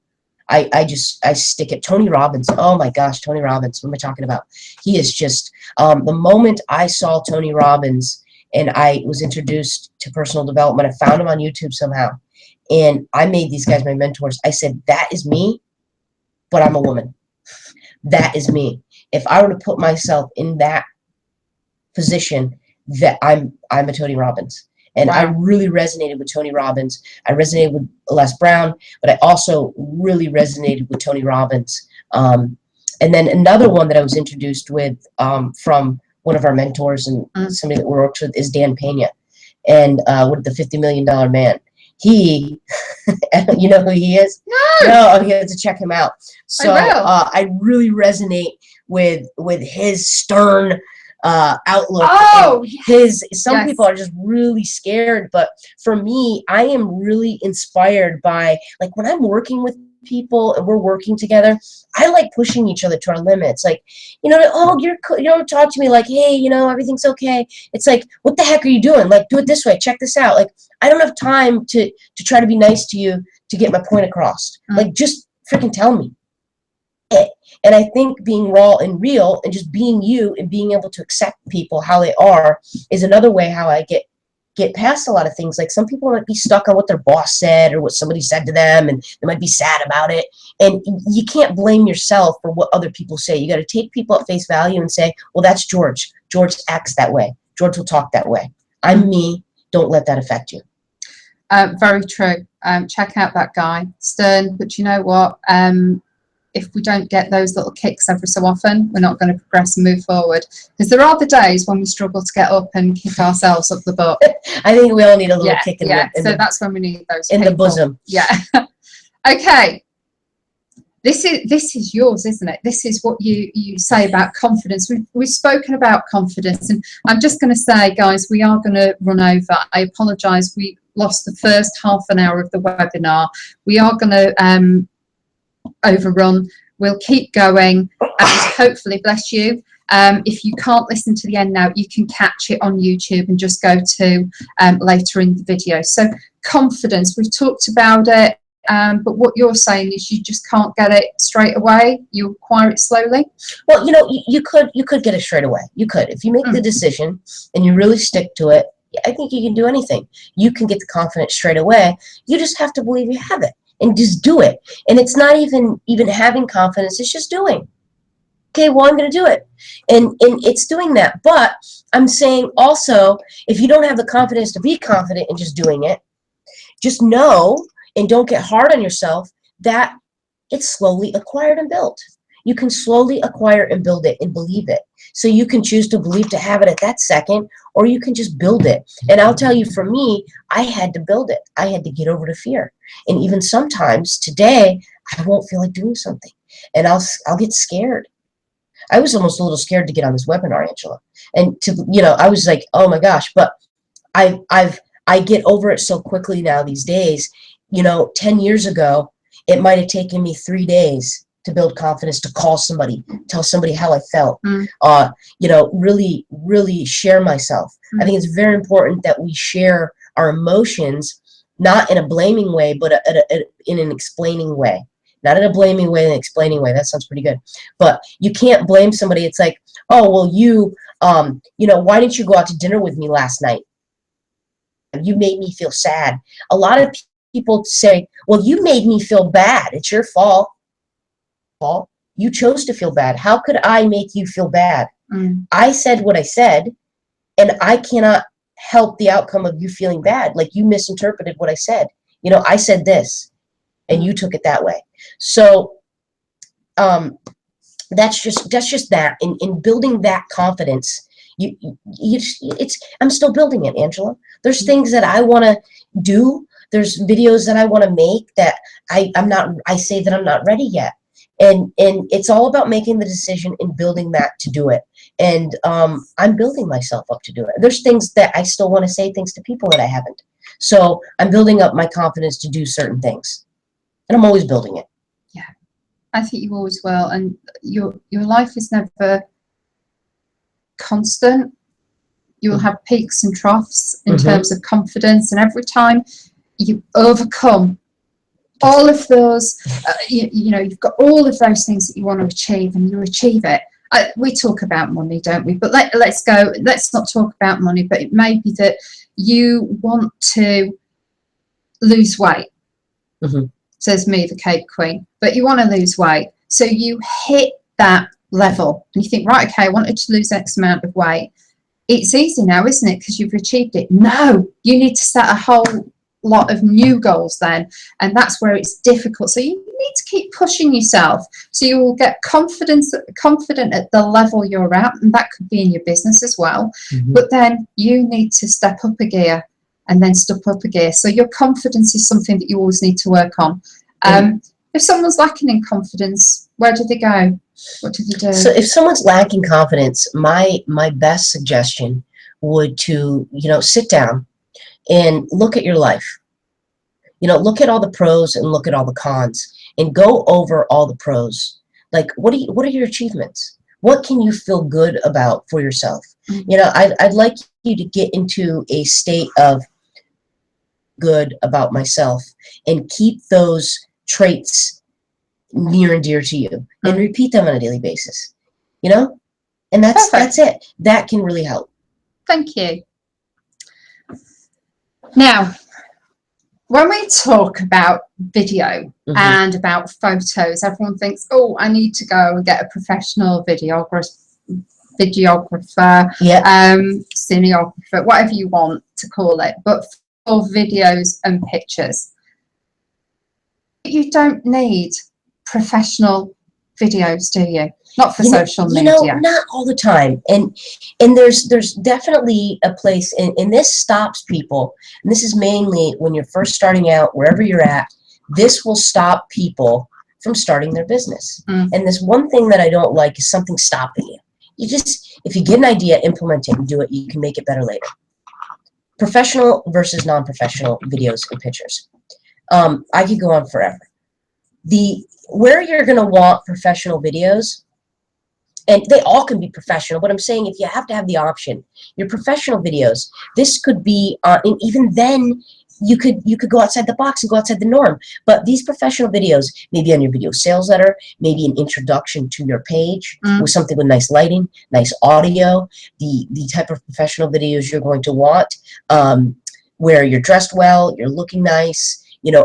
[SPEAKER 2] I stick it. Tony Robbins. Oh my gosh, Tony Robbins. What am I talking about? He is just, the moment I saw Tony Robbins and I was introduced to personal development, I found him on YouTube somehow. And I made these guys my mentors. I said, that is me, but I'm a woman. That is me. If I were to put myself in that position, that I'm a Tony Robbins. And wow. I really resonated with Tony Robbins. I resonated with Les Brown, but I also really resonated with Tony Robbins. And then another one that I was introduced with from one of our mentors and somebody that we worked with is Dan Pena, and with the $50 Million Man. He, you know who he is? No, you have to check him out. So I really resonate with his stern outlook. Oh, some people are just really scared, but for me, I am really inspired by, like, when I'm working with people and we're working together, I like pushing each other to our limits. Like, you know, oh, you don't talk to me like, hey, you know, everything's okay. It's like, what the heck are you doing? Like, do it this way. Check this out. Like, I don't have time to try to be nice to you to get my point across. Like, just freaking tell me. And I think being raw and real and just being you and being able to accept people how they are is another way how I get past a lot of things. Like, some people might be stuck on what their boss said or what somebody said to them, and they might be sad about it. And you can't blame yourself for what other people say. You got to take people at face value and say, well, that's George. George acts that way. George will talk that way. I'm me. Don't let that affect you.
[SPEAKER 1] Very true. Check out that guy. Stern, but you know what? if we don't get those little kicks every so often, we're not going to progress and move forward. Because there are the days when we struggle to get up and kick ourselves up the butt.
[SPEAKER 2] I think we all need a little kick in
[SPEAKER 1] that's when we need those
[SPEAKER 2] in
[SPEAKER 1] people.
[SPEAKER 2] the bosom.
[SPEAKER 1] Yeah. Okay. This is yours, isn't it? This is what you say about confidence. We've spoken about confidence, and I'm just going to say, guys, we are going to run over. I apologise. We lost the first half an hour of the webinar. We are going to overrun. We'll keep going, and hopefully, bless you. If you can't listen to the end now, you can catch it on YouTube and just go to later in the video. So confidence, we've talked about it. But what you're saying is you just can't get it straight away. You acquire it slowly.
[SPEAKER 2] Well, you could get it straight away. You could, if you make the decision and you really stick to it. I think you can do anything. You can get the confidence straight away. You just have to believe you have it and just do it. And it's not even having confidence. It's just doing. Okay, well, I'm going to do it, and it's doing that. But I'm saying also, if you don't have the confidence to be confident in just doing it, just know. And don't get hard on yourself that it's slowly acquired and built. You can slowly acquire and build it and believe it. So you can choose to believe to have it at that second, or you can just build it. And I'll tell you, for me, I had to build it. I had to get over the fear. And even sometimes today, I won't feel like doing something. And I'll get scared. I was almost a little scared to get on this webinar, Angela. And I was like, oh my gosh, but I get over it so quickly now these days. 10 years ago, it might have taken me 3 days to build confidence, to call somebody, tell somebody how I felt, really, really share myself. I think it's very important that we share our emotions, not in a blaming way, but in an explaining way. Not in a blaming way, in an explaining way. That sounds pretty good. But you can't blame somebody. It's like, oh, well, why didn't you go out to dinner with me last night? You made me feel sad. A lot of people say, well, you made me feel bad. It's your fault. You chose to feel bad. How could I make you feel bad? I said what I said, and I cannot help the outcome of you feeling bad. Like, you misinterpreted what I said. I said this, and you took it that way. So that's just that. In building that confidence, I'm still building it, Angela. There's things that I want to do. There's videos that I want to make that I say that I'm not ready yet. And it's all about making the decision and building that to do it. And I'm building myself up to do it. There's things that I still want to say things to people that I haven't. So I'm building up my confidence to do certain things. And I'm always building it.
[SPEAKER 1] Yeah, I think you always will. And your life is never constant. You will have peaks and troughs in terms of confidence, and every time you overcome all of those, you've got all of those things that you want to achieve, and you achieve it. We talk about money, don't we? But let's not talk about money, but it may be that you want to lose weight, says me, the cake queen, but you want to lose weight. So you hit that level and you think, right, okay, I wanted to lose X amount of weight. It's easy now, isn't it? Because you've achieved it. No, you need to set a whole lot of new goals then, and that's where it's difficult. So you need to keep pushing yourself, so you will get confident at the level you're at, and that could be in your business as well. But then you need to step up a gear, and then step up a gear. So your confidence is something that you always need to work on. If someone's lacking in confidence, where do they go? What do they do?
[SPEAKER 2] So if someone's lacking confidence, my best suggestion would to sit down and look at your life. Look at all the pros and look at all the cons, and go over all the pros. Like, what are your achievements? What can you feel good about for yourself? I'd like you to get into a state of good about myself, and keep those traits near and dear to you, and repeat them on a daily basis. And that's it. That can really help.
[SPEAKER 1] Thank you. Now, when we talk about video and about photos, everyone thinks, oh, I need to go and get a professional videographer, cineographer, whatever you want to call it, but for videos and pictures. You don't need professional videos, do you? Not for
[SPEAKER 2] You know,
[SPEAKER 1] social media.
[SPEAKER 2] Not all the time. And there's definitely a place, and this stops people. And this is mainly when you're first starting out, wherever you're at, this will stop people from starting their business. And this one thing that I don't like is something stopping you. You just, if you get an idea, implement it and do it. You can make it better later. Professional versus non-professional videos and pictures. I could go on forever. Where you're going to want professional videos, and they all can be professional, but I'm saying if you have to have the option, your professional videos, this could be, and even then, you could go outside the box and go outside the norm. But these professional videos, maybe on your video sales letter, maybe an introduction to your page with something with nice lighting, nice audio, the type of professional videos you're going to want, where you're dressed well, you're looking nice,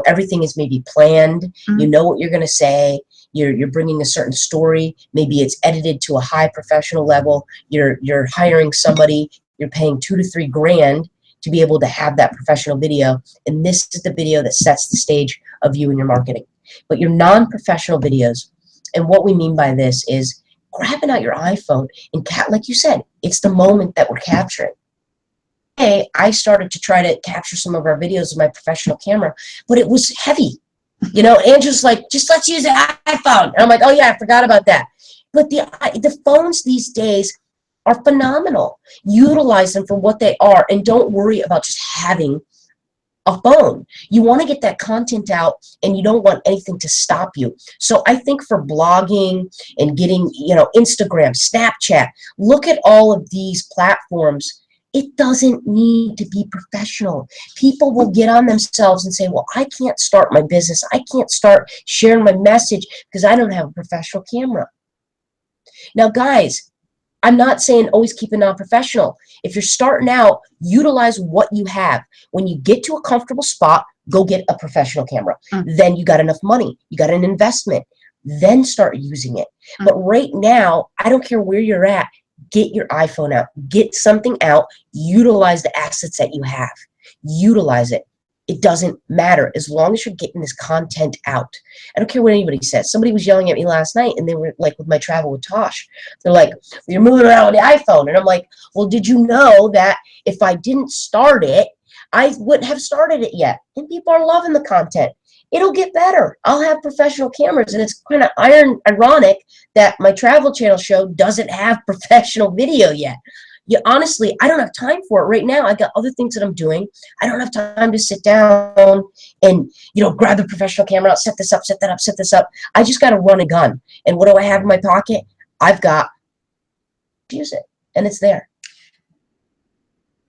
[SPEAKER 2] everything is maybe planned, you know what you're going to say. You're bringing a certain story. Maybe it's edited to a high professional level. You're hiring somebody. You're paying $2 to $3 grand to be able to have that professional video. And this is the video that sets the stage of you and your marketing. But your non-professional videos, and what we mean by this is grabbing out your iPhone and like you said, it's the moment that we're capturing. Hey, I started to try to capture some of our videos with my professional camera, but it was heavy. Andrew's like, just let's use an iPhone. And I'm like, oh yeah, I forgot about that. But the phones these days are phenomenal. Utilize them for what they are, and don't worry about just having a phone. You want to get that content out, and you don't want anything to stop you. So I think for blogging and getting, Instagram, Snapchat, look at all of these platforms. It doesn't need to be professional. People will get on themselves and say, well, I can't start my business. I can't start sharing my message because I don't have a professional camera. Now, guys, I'm not saying always keep it non-professional. If you're starting out, utilize what you have. When you get to a comfortable spot, go get a professional camera. Then you got enough money. You got an investment. Then start using it. But right now, I don't care where you're at. Get your iPhone out. Get something out. Utilize the assets that you have. Utilize it. It doesn't matter as long as you're getting this content out. I don't care what anybody says. Somebody was yelling at me last night, and they were like, with my travel with Tash, they're like, you're moving around with the iPhone. And I'm like, well, did you know that if I didn't start it, I wouldn't have started it yet? And people are loving the content. It'll get better. I'll have professional cameras, and it's kind of ironic that my travel channel show doesn't have professional video yet. Honestly, I don't have time for it right now. I got other things that I'm doing. I don't have time to sit down and, grab the professional camera out, set this up, set that up, set this up. I just got to run a gun. And what do I have in my pocket? I've got to use it, and it's there.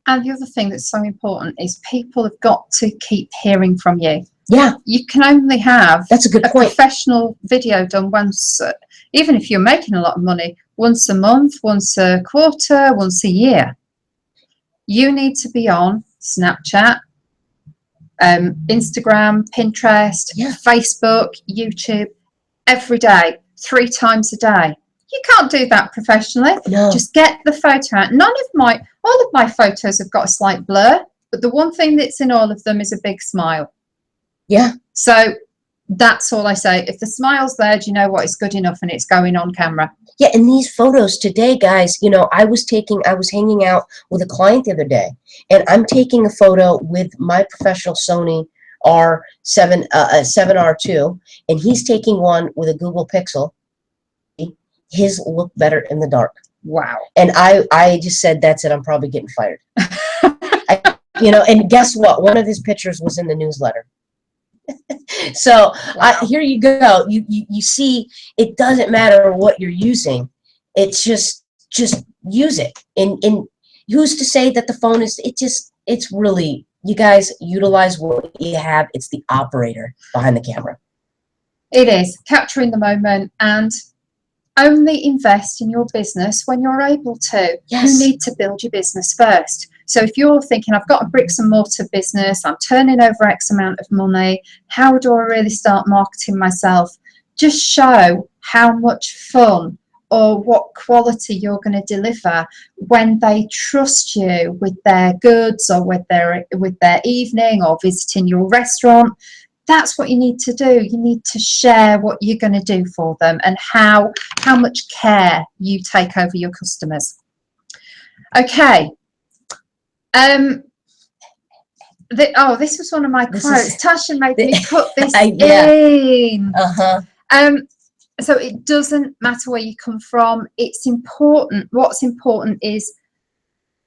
[SPEAKER 1] And the other thing that's so important is people have got to keep hearing from you.
[SPEAKER 2] Yeah.
[SPEAKER 1] You can only have
[SPEAKER 2] that's a good point.
[SPEAKER 1] Professional video done once, even if you're making a lot of money, once a month, once a quarter, once a year. You need to be on Snapchat, Instagram, Pinterest, Facebook, YouTube every day, 3 times a day. You can't do that professionally.
[SPEAKER 2] No.
[SPEAKER 1] Just get the photo out. All of my photos have got a slight blur, but the one thing that's in all of them is a big smile.
[SPEAKER 2] Yeah.
[SPEAKER 1] So that's all I say. If the smile's there, do you know what? It's good enough, and it's going on camera.
[SPEAKER 2] Yeah, and these photos today, guys, I was hanging out with a client the other day, and I'm taking a photo with my professional Sony R7, 7R2, and he's taking one with a Google Pixel. His look better in the dark.
[SPEAKER 1] Wow.
[SPEAKER 2] And I just said, that's it. I'm probably getting fired. And guess what? One of his pictures was in the newsletter. So
[SPEAKER 1] wow.
[SPEAKER 2] Here you go. You see, it doesn't matter what you're using. It's just use it. And who's to say that the phone is, it's really, you guys utilize what you have. It's the operator behind the camera.
[SPEAKER 1] It is capturing the moment, and only invest in your business when you're able to.
[SPEAKER 2] Yes.
[SPEAKER 1] You need to build your business first. So if you're thinking, I've got a bricks and mortar business, I'm turning over X amount of money, how do I really start marketing myself? Just show how much fun or what quality you're going to deliver when they trust you with their goods or with their evening or visiting your restaurant. that's what you need to do. You need to share what you're going to do for them and how much care you take over your customers. Okay. This was one of my quotes. Tasha made me put this in. So it doesn't matter where you come from. It's important. What's important is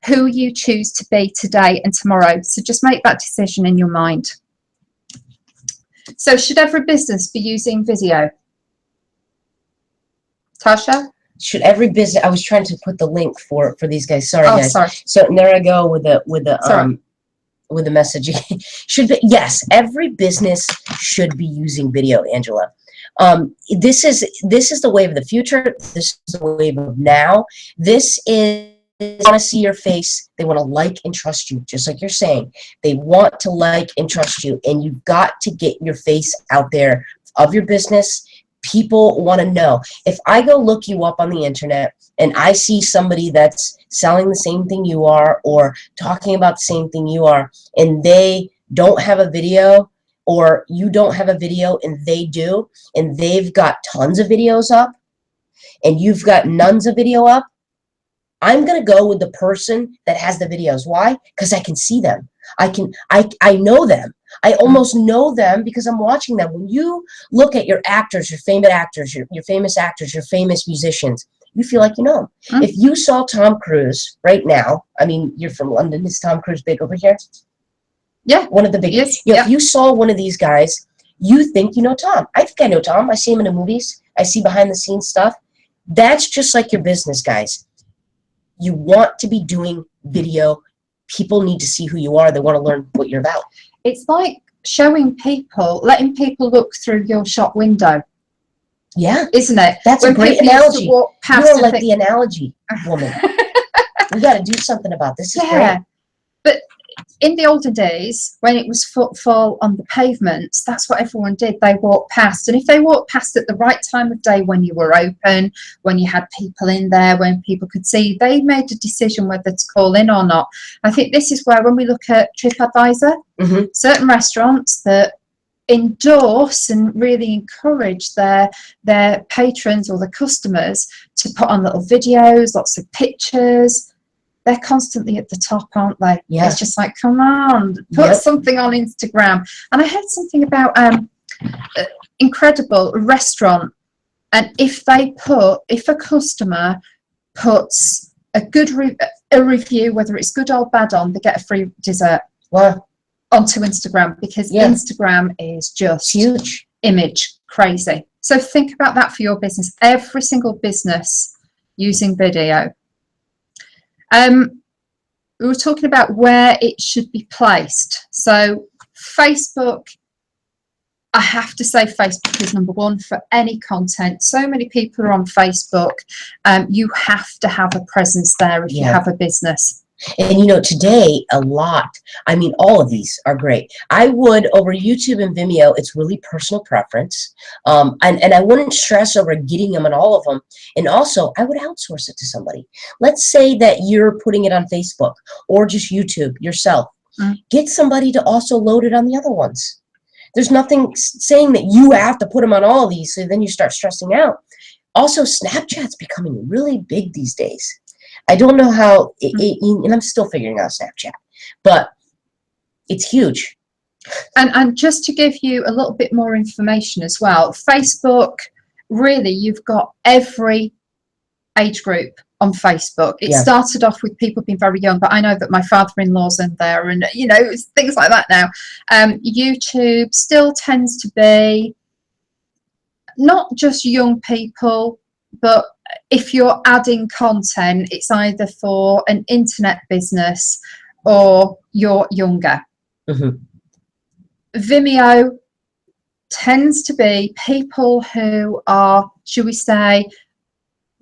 [SPEAKER 1] who you choose to be today and tomorrow. So just make that decision in your mind. So should every business be using video? Tasha?
[SPEAKER 2] Should every business? I was trying to put the link for these guys. Sorry, guys.
[SPEAKER 1] Sorry.
[SPEAKER 2] So there I go with the messaging. Yes, every business should be using video, Angela. This is the wave of the future. This is the wave of now. This is, they want to see your face. They want to like and trust you, just like you're saying. They want to like and trust you, and you've got to get your face out there of your business. People want to know. If I go look you up on the internet and I see somebody that's selling the same thing you are or talking about the same thing you are, and they don't have a video, or you don't have a video and they do, and they've got tons of videos up and you've got none of video up, I'm going to go with the person that has the videos. Why? Because I can see them. I know them. I almost know them because I'm watching them. When you look at your actors, your famous actors, your famous actors, your famous musicians, you feel like you know them. If you saw Tom Cruise right now, I mean, you're from London. Is Tom Cruise big over here? Yeah. One of the biggest. If you saw one of these guys, you think you know Tom. I think I know Tom. I see him in the movies. I see behind the scenes stuff. That's just like your business, guys. You want to be doing video. People need to see who you are. They want to learn what you're about.
[SPEAKER 1] It's like showing people, letting people look through your shop window.
[SPEAKER 2] Yeah.
[SPEAKER 1] Isn't it?
[SPEAKER 2] That's a great analogy. You're like the analogy woman. We got to do something about this. This is great.
[SPEAKER 1] But in the older days, when it was footfall on the pavements, that's what everyone did. They walked past. And if they walked past at the right time of day, when you were open, when you had people in there, when people could see, they made a decision whether to call in or not. I think this is where, when we look at TripAdvisor, certain restaurants that endorse and really encourage their patrons or the customers to put on little videos, lots of pictures, they're constantly at the top, aren't they? Yeah. It's just like, come on, put something on Instagram. And I heard something about incredible restaurant, and if a customer puts a good review, whether it's good or bad they get a free dessert.
[SPEAKER 2] Wow.
[SPEAKER 1] Onto Instagram, because Instagram is just huge, image crazy. So think about that for your business. Every single business using video. We were talking about where it should be placed. So Facebook, I have to say Facebook is number one for any content. So many people are on Facebook. You have to have a presence there if you have a business.
[SPEAKER 2] And you know, today a lot, I mean, all of these are great. I would, over YouTube and Vimeo, it's really personal preference. And I wouldn't stress over getting them on all of them. And also, I would outsource it to somebody. Let's say that you're putting it on Facebook or just YouTube yourself. Get somebody to also load it on the other ones. There's nothing saying that you have to put them on all of these, so then you start stressing out. Also, Snapchat's becoming really big these days. I don't know how, and I'm still figuring out Snapchat, but it's huge.
[SPEAKER 1] And just to give you a little bit more information as well, Facebook, really, you've got every age group on Facebook. It started off with people being very young, but I know that my father-in-law's in there, and, you know, things like that now. YouTube still tends to be not just young people, but if you're adding content, it's either for an internet business or you're younger. Vimeo tends to be people who are, should we say,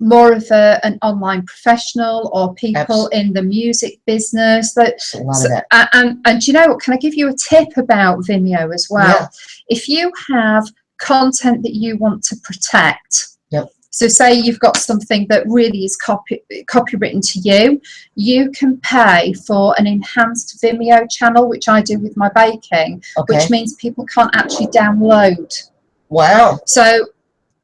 [SPEAKER 1] more of an online professional, or people in the music business. And you know what, can I give you a tip about Vimeo as well? If you have content that you want to protect, So say you've got something that really is copywritten to you, you can pay for an enhanced Vimeo channel, which I do with my baking, which means people can't actually download.
[SPEAKER 2] Wow.
[SPEAKER 1] So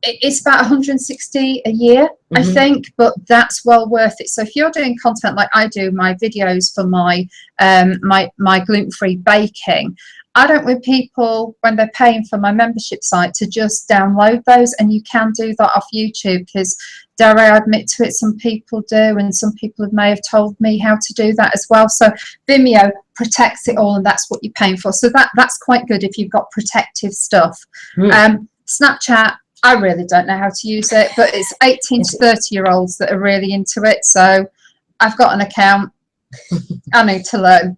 [SPEAKER 1] it's about 160 a year, I think, but that's well worth it. So if you're doing content like I do, my videos for my my gluten-free baking, I don't want people, when they're paying for my membership site, to just download those, and you can do that off YouTube, because dare I admit to it, some people do, and some people may have told me how to do that as well. So Vimeo protects it all, and that's what you're paying for. So that's quite good if you've got protective stuff. Snapchat, I really don't know how to use it, but it's 18 to 30-year-olds that are really into it. So I've got an account. I need to learn.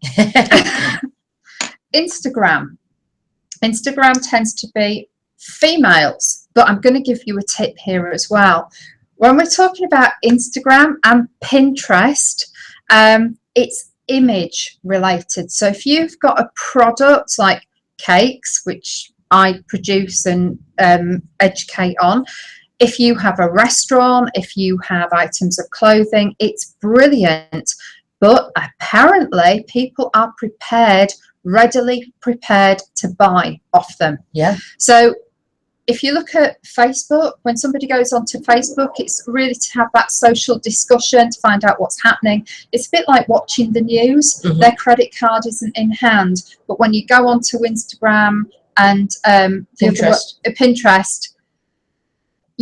[SPEAKER 1] Instagram tends to be females, but I'm going to give you a tip here as well. When we're talking about Instagram and Pinterest, it's image related. So if you've got a product like cakes, which I produce and educate on, if you have a restaurant, if you have items of clothing, it's brilliant. But apparently people are readily prepared to buy off them. Yeah. So if you look at Facebook, when somebody goes onto Facebook, it's really to have that social discussion, to find out what's happening. It's a bit like watching the news. Their credit card isn't in hand. But when you go onto Instagram and Pinterest,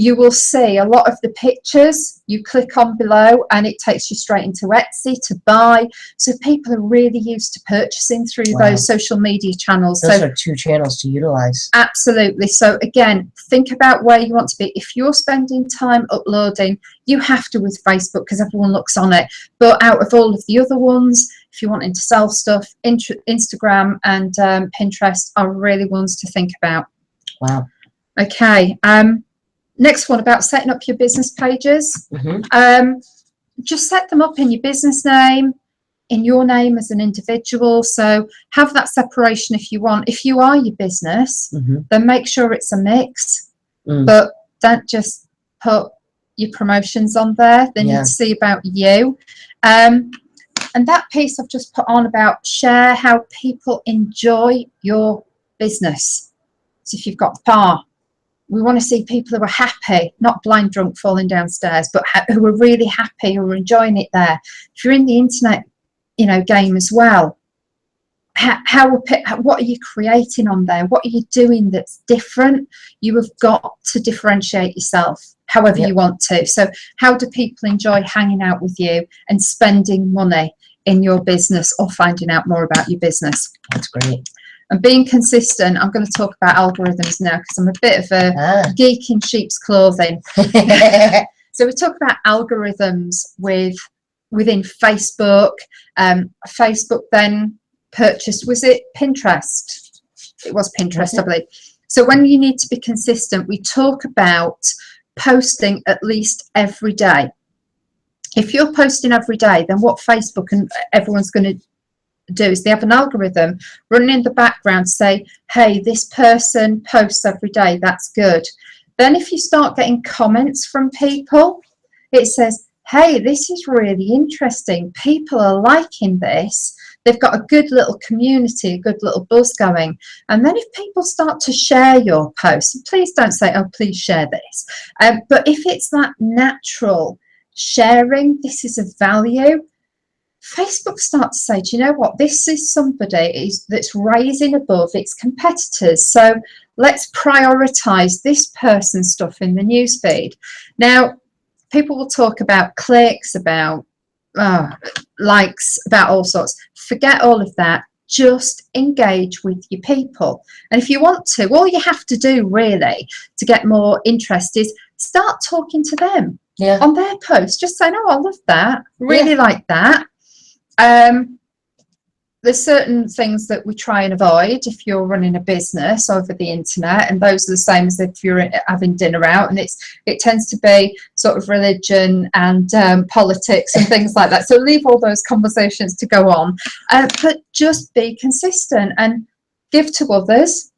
[SPEAKER 1] you will see a lot of the pictures. You click on below and it takes you straight into Etsy to buy. So people are really used to purchasing through those social media channels.
[SPEAKER 2] Those are 2 channels to utilize.
[SPEAKER 1] Absolutely. So again, think about where you want to be. If you're spending time uploading, you have to with Facebook because everyone looks on it. But out of all of the other ones, if you're wanting to sell stuff, Instagram and Pinterest are really ones to think about.
[SPEAKER 2] Wow.
[SPEAKER 1] Okay. Next one, about setting up your business pages. Just set them up in your business name, in your name as an individual. So have that separation if you want. If you are your business, then make sure it's a mix. But don't just put your promotions on there. They need to see about you. And that piece I've just put on about share how people enjoy your business. So if you've got the bar, we want to see people who are happy, not blind drunk falling downstairs, but who are really happy, who are enjoying it there. If you're in the internet, game as well, what are you creating on there? What are you doing that's different? You have got to differentiate yourself however you want to. So how do people enjoy hanging out with you and spending money in your business or finding out more about your business?
[SPEAKER 2] That's great.
[SPEAKER 1] And being consistent, I'm going to talk about algorithms now because I'm a bit of a geek in sheep's clothing. So we talk about algorithms within Facebook. Facebook then purchased, was it Pinterest? It was Pinterest, I believe. So when you need to be consistent, we talk about posting at least every day. If you're posting every day, then what Facebook and everyone's going to do is they have an algorithm running in the background to say, hey, this person posts every day, that's good. Then if you start getting comments from people, it says, hey, this is really interesting, people are liking this, they've got a good little community, a good little buzz going. And then if people start to share your post, please don't say, oh, please share this, but if it's that natural sharing, this is of value, Facebook starts to say, do you know what, this is somebody that's raising above its competitors, so let's prioritize this person's stuff in the newsfeed. Now, people will talk about clicks, about likes, about all sorts. Forget all of that. Just engage with your people. And if you want to, all you have to do really to get more interest is start talking to them on their posts. Just saying, oh, I love that, really like that. There's certain things that we try and avoid if you're running a business over the internet, and those are the same as if you're having dinner out, and it tends to be sort of religion and politics and things like that. So leave all those conversations to go on, but just be consistent and give to others.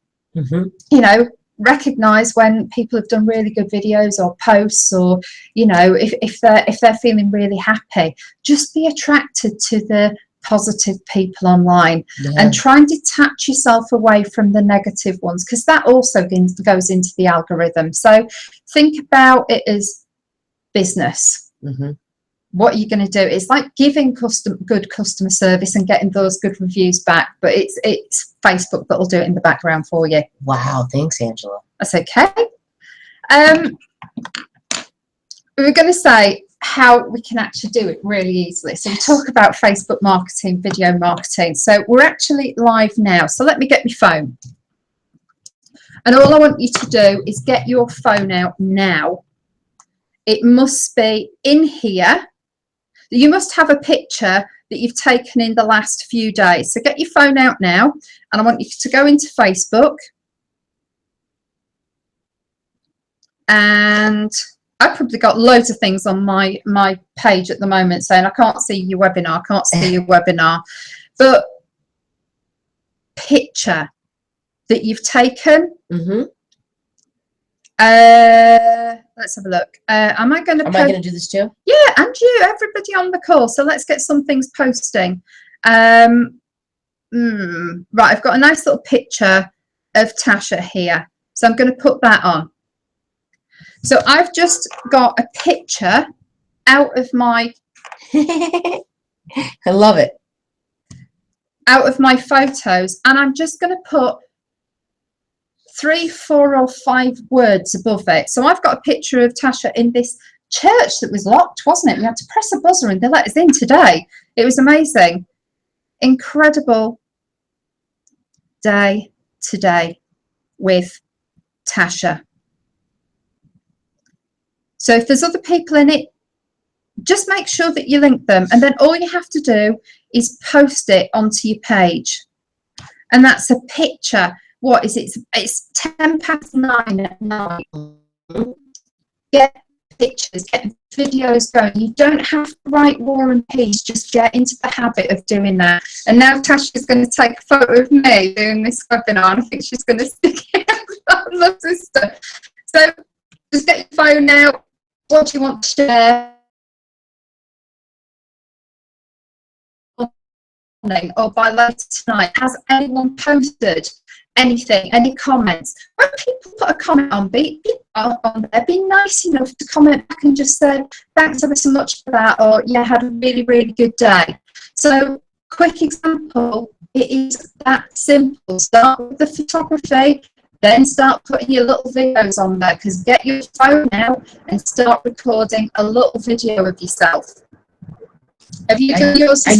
[SPEAKER 1] recognize when people have done really good videos or posts, or you know, if they're feeling really happy, just be attracted to the positive people online. And try and detach yourself away from the negative ones, because that also goes into the algorithm. So think about it as business. What are you going to do? It's like giving good customer service and getting those good reviews back, but it's Facebook that will do it in the background for you.
[SPEAKER 2] Wow, thanks, Angela.
[SPEAKER 1] That's okay. We're going to say how we can actually do it really easily. So we talk about Facebook marketing, video marketing. So we're actually live now. So let me get my phone. And all I want you to do is get your phone out now. It must be in here. You must have a picture that you've taken in the last few days. So get your phone out now, and I want you to go into Facebook. And I've probably got loads of things on my page at the moment saying I can't see your webinar, can't see your webinar. But picture that you've taken. Let's have a look. Am I going to
[SPEAKER 2] do this too?
[SPEAKER 1] Yeah, and you, everybody on the call. So let's get some things posting. Right, I've got a nice little picture of Tasha here. So I'm going to put that on. So I've just got a picture out of my
[SPEAKER 2] I love it.
[SPEAKER 1] Out of my photos, and I'm just going to put 3, 4 or 5 words above it. So I've got a picture of Tasha in this church that was locked, wasn't it? We had to press a buzzer and they let us in today. It was amazing. Incredible day today with Tasha. So if there's other people in it, just make sure that you link them, and then all you have to do is post it onto your page. And that's a picture. What is it? It's 9:10 at night. Get pictures, get videos going. You don't have to write War and Peace. Just get into the habit of doing that. And now Tasha's going to take a photo of me doing this webinar, and I think she's going to stick it on my sister. So just get your phone out. What do you want to share? Or by later tonight, has anyone posted anything, any comments? When people put a comment on there, be nice enough to comment back and just say thanks ever so much for that, or yeah, had a really, really good day. So quick example, it is that simple. Start with the photography, then start putting your little videos on there, because get your phone out and start recording a little video of yourself. Have you done yours?
[SPEAKER 2] I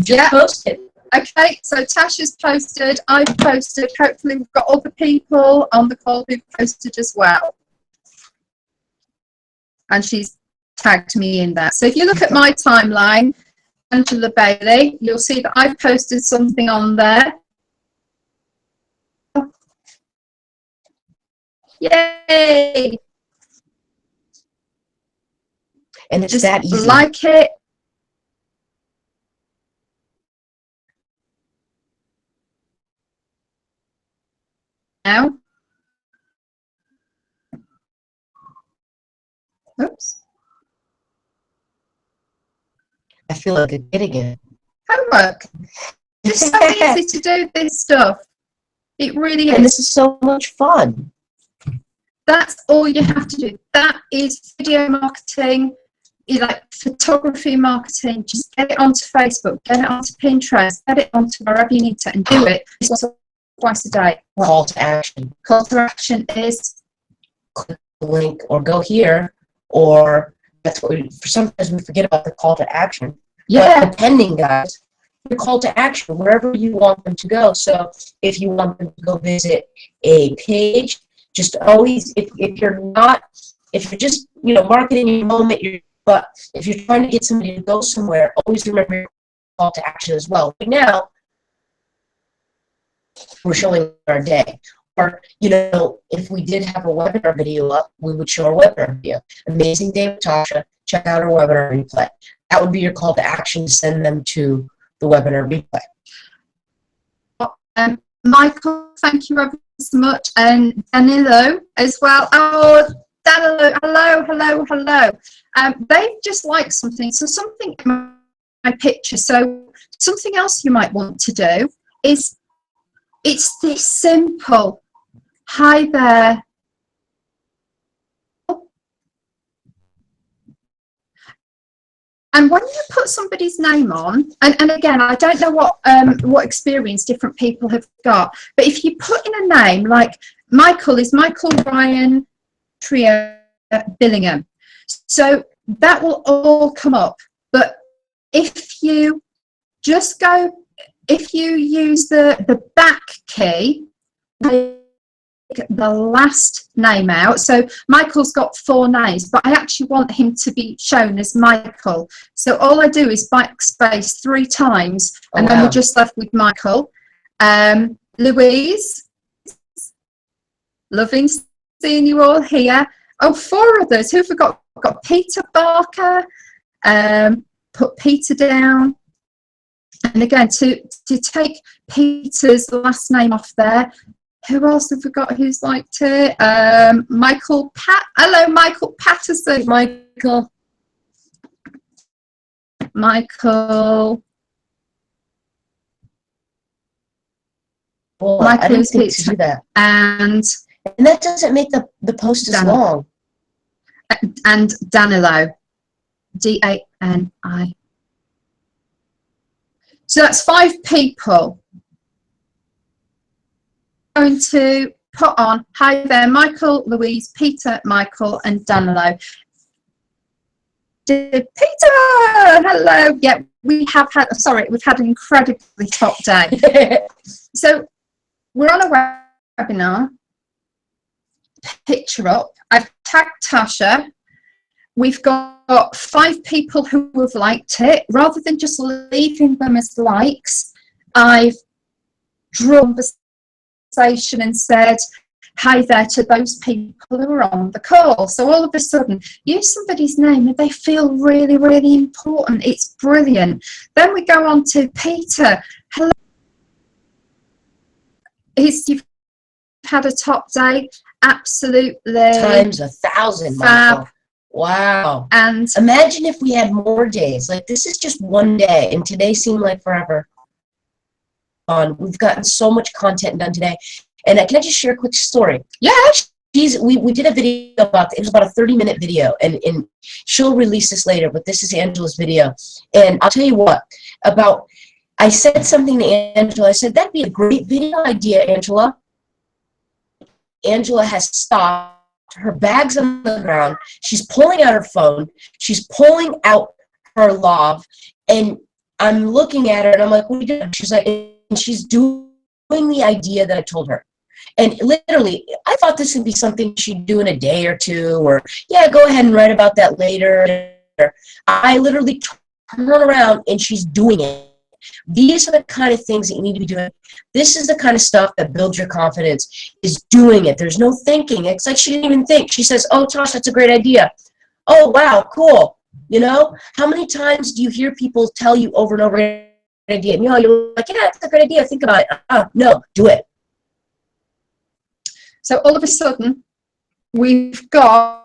[SPEAKER 2] just posted.
[SPEAKER 1] Okay, so Tasha's posted, I've posted. Hopefully we've got other people on the call who've posted as well. And she's tagged me in there. So if you look at my timeline, Angela Bailey, you'll see that I've posted something on there. Yay!
[SPEAKER 2] And it's
[SPEAKER 1] just
[SPEAKER 2] that easy.
[SPEAKER 1] Like it. Now. Oops.
[SPEAKER 2] I feel like I'm getting it.
[SPEAKER 1] Homework. It's so easy to do this stuff. It really is.
[SPEAKER 2] And this is so much fun.
[SPEAKER 1] That's all you have to do. That is video marketing, like photography marketing. Just get it onto Facebook, get it onto Pinterest, get it onto wherever you need to, and do it twice a day.
[SPEAKER 2] Call to action.
[SPEAKER 1] Call to action is
[SPEAKER 2] click the link or go here, or that's what sometimes we forget about the call to action.
[SPEAKER 1] Yeah.
[SPEAKER 2] But depending, guys, your call to action wherever you want them to go. So if you want them to go visit a page, just always, if you're just, marketing in your moment, but if you're trying to get somebody to go somewhere, always remember your call to action as well. Right now, we're showing our day. Or, if we did have a webinar video up, we would show our webinar video. Amazing day with Tasha. Check out our webinar replay. That would be your call to action to send them to the webinar replay.
[SPEAKER 1] Michael, thank you, everyone. much. And Danilo as well. Oh, Danilo, hello. They've just liked something. So something in my picture. So something else you might want to do is, it's this simple, hi there. And when you put somebody's name on, and again, I don't know what experience different people have got, but if you put in a name like Michael is Michael Ryan Trio Billingham, so that will all come up. But if you just go, if you use the back key, the last name out. So Michael's got 4 names, but I actually want him to be shown as Michael. So all I do is backspace 3 times, and then we're just left with Michael. Louise, loving seeing you all here. Oh, 4 others. Who forgot? Got Peter Barker. Put Peter down. And again, to take Peter's last name off there. Who else have we got who's liked it? Michael Hello, Michael Patterson. Michael.
[SPEAKER 2] Well,
[SPEAKER 1] Michael
[SPEAKER 2] I didn't think to do that.
[SPEAKER 1] And
[SPEAKER 2] that doesn't make the post as long.
[SPEAKER 1] And Danilo. D-A-N-I. So that's 5 people. Going to put on, hi there, Michael, Louise, Peter, Michael, and Danilo. Peter, hello. Yeah, we've had an incredibly top day. So we're on a webinar. Picture up. I've tagged Tasha. We've got 5 people who have liked it. Rather than just leaving them as likes, I've drawn and said hi there to those people who are on the call. So all of a sudden, use somebody's name and they feel really, really important. It's brilliant. Then we go on to Peter. Hello. You've had a top day. Absolutely.
[SPEAKER 2] Times 1,000, Michael. Wow. And imagine if we had more days. Like, this is just one day, and today seemed like forever. We've gotten so much content done today. And can I just share a quick story? Yeah. We did a video about it. It was about a 30-minute video, and she'll release this later, but this is Angela's video. And I'll tell you what, I said something to Angela. I said, that'd be a great video idea, Angela. Angela has stopped. Her bag's on the ground. She's pulling out her phone. She's pulling out her log, and I'm looking at her, and I'm like, what are you doing? She's like, and she's doing the idea that I told her. And literally, I thought this would be something she'd do in a day or 2, or, yeah, go ahead and write about that later. I literally turn around, and she's doing it. These are the kind of things that you need to be doing. This is the kind of stuff that builds your confidence, is doing it. There's no thinking. It's like she didn't even think. She says, oh, Tasha, that's a great idea. Oh, wow, cool. You know, how many times do you hear people tell you over and over again, idea, and you're like, yeah, that's a great idea, think about it. No, do it. So all of a sudden, we've got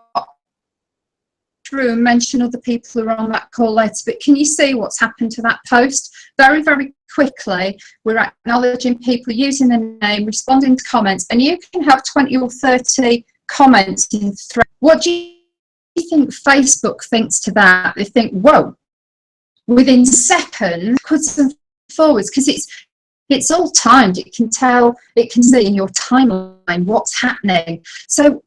[SPEAKER 2] through and mention other people who are on that call later, but can you see what's happened to that post? Very, very quickly, we're acknowledging people using the name, responding to comments, and you can have 20 or 30 comments in thread. What do you think Facebook thinks to that? They think, whoa, within seconds, backwards and forwards, because it's all timed. It can see in your timeline what's happening. So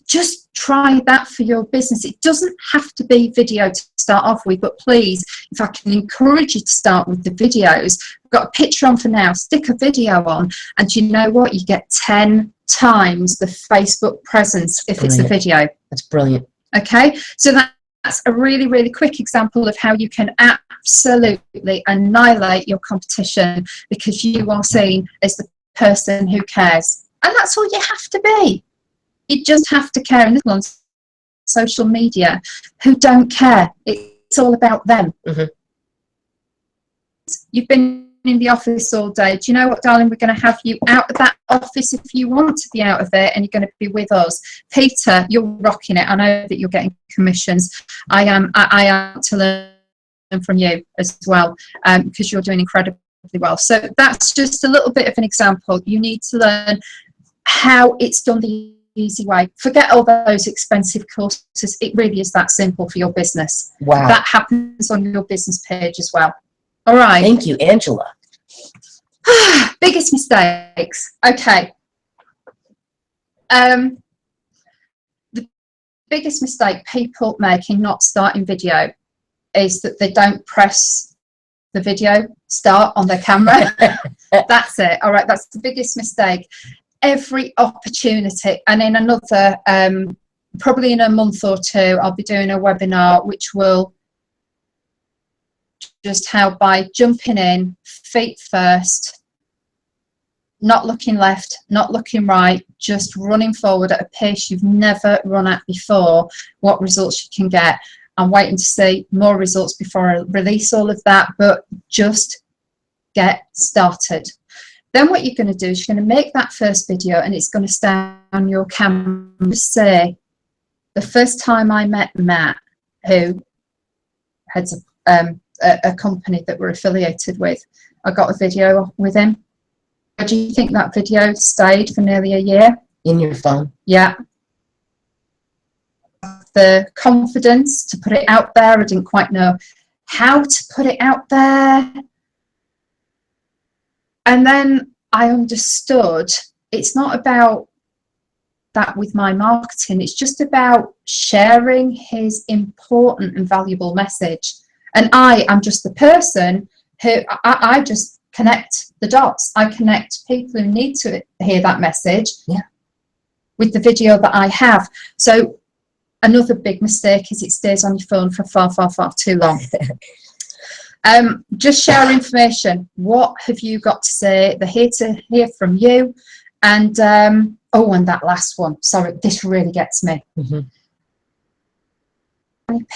[SPEAKER 2] just try that for your business. It doesn't have to be video to start off with, but please, if I can encourage you to start with the videos, I've got a picture on for now, stick a video on, and you know what? You get 10 times the Facebook presence if it's a video. That's brilliant. Okay, so that's a really, really quick example of how you can absolutely annihilate your competition, because you are seen as the person who cares. And that's all you have to be. You just have to care. And this on social media who don't care. It's all about them. Mm-hmm. You've been
[SPEAKER 1] in the office all day. Do you know what, darling? We're going to have you out of that office if you want to be out of it, and you're going to be with us. Peter, you're rocking it. I know that you're getting commissions. I am to learn from you as well, because you're doing incredibly well. So that's just a little bit of an example. You need to learn how it's done the easy way. Forget all those expensive courses. It really is that simple for your business.
[SPEAKER 2] Wow.
[SPEAKER 1] That happens on your business page as well. All right.
[SPEAKER 2] Thank you, Angela.
[SPEAKER 1] Biggest mistakes. Okay. The biggest mistake people make in not starting video is that they don't press the video start on their camera. That's it. All right. That's the biggest mistake. Every opportunity, and in another, probably in a month or two, I'll be doing a webinar which will just how by jumping in feet first, not looking left, not looking right, just running forward at a pace you've never run at before, what results you can get. I'm waiting to see more results before I release all of that, but just get started. Then what you're going to do is you're going to make that first video, and it's going to stay on your camera. Say, the first time I met Matt, who heads a company that we're affiliated with, I got a video with him. Do you think that video stayed for nearly a year?
[SPEAKER 2] In your phone?
[SPEAKER 1] Yeah. The confidence to put it out there. I didn't quite know how to put it out there. And then I understood it's not about that with my marketing. It's just about sharing his important and valuable message. And I am just the person who I just connect the dots. I connect people who need to hear that message with the video that I have. So another big mistake is it stays on your phone for far, far, far too long. Just share information. What have you got to say? They're here to hear from you. And oh, and that last one. Sorry, this really gets me.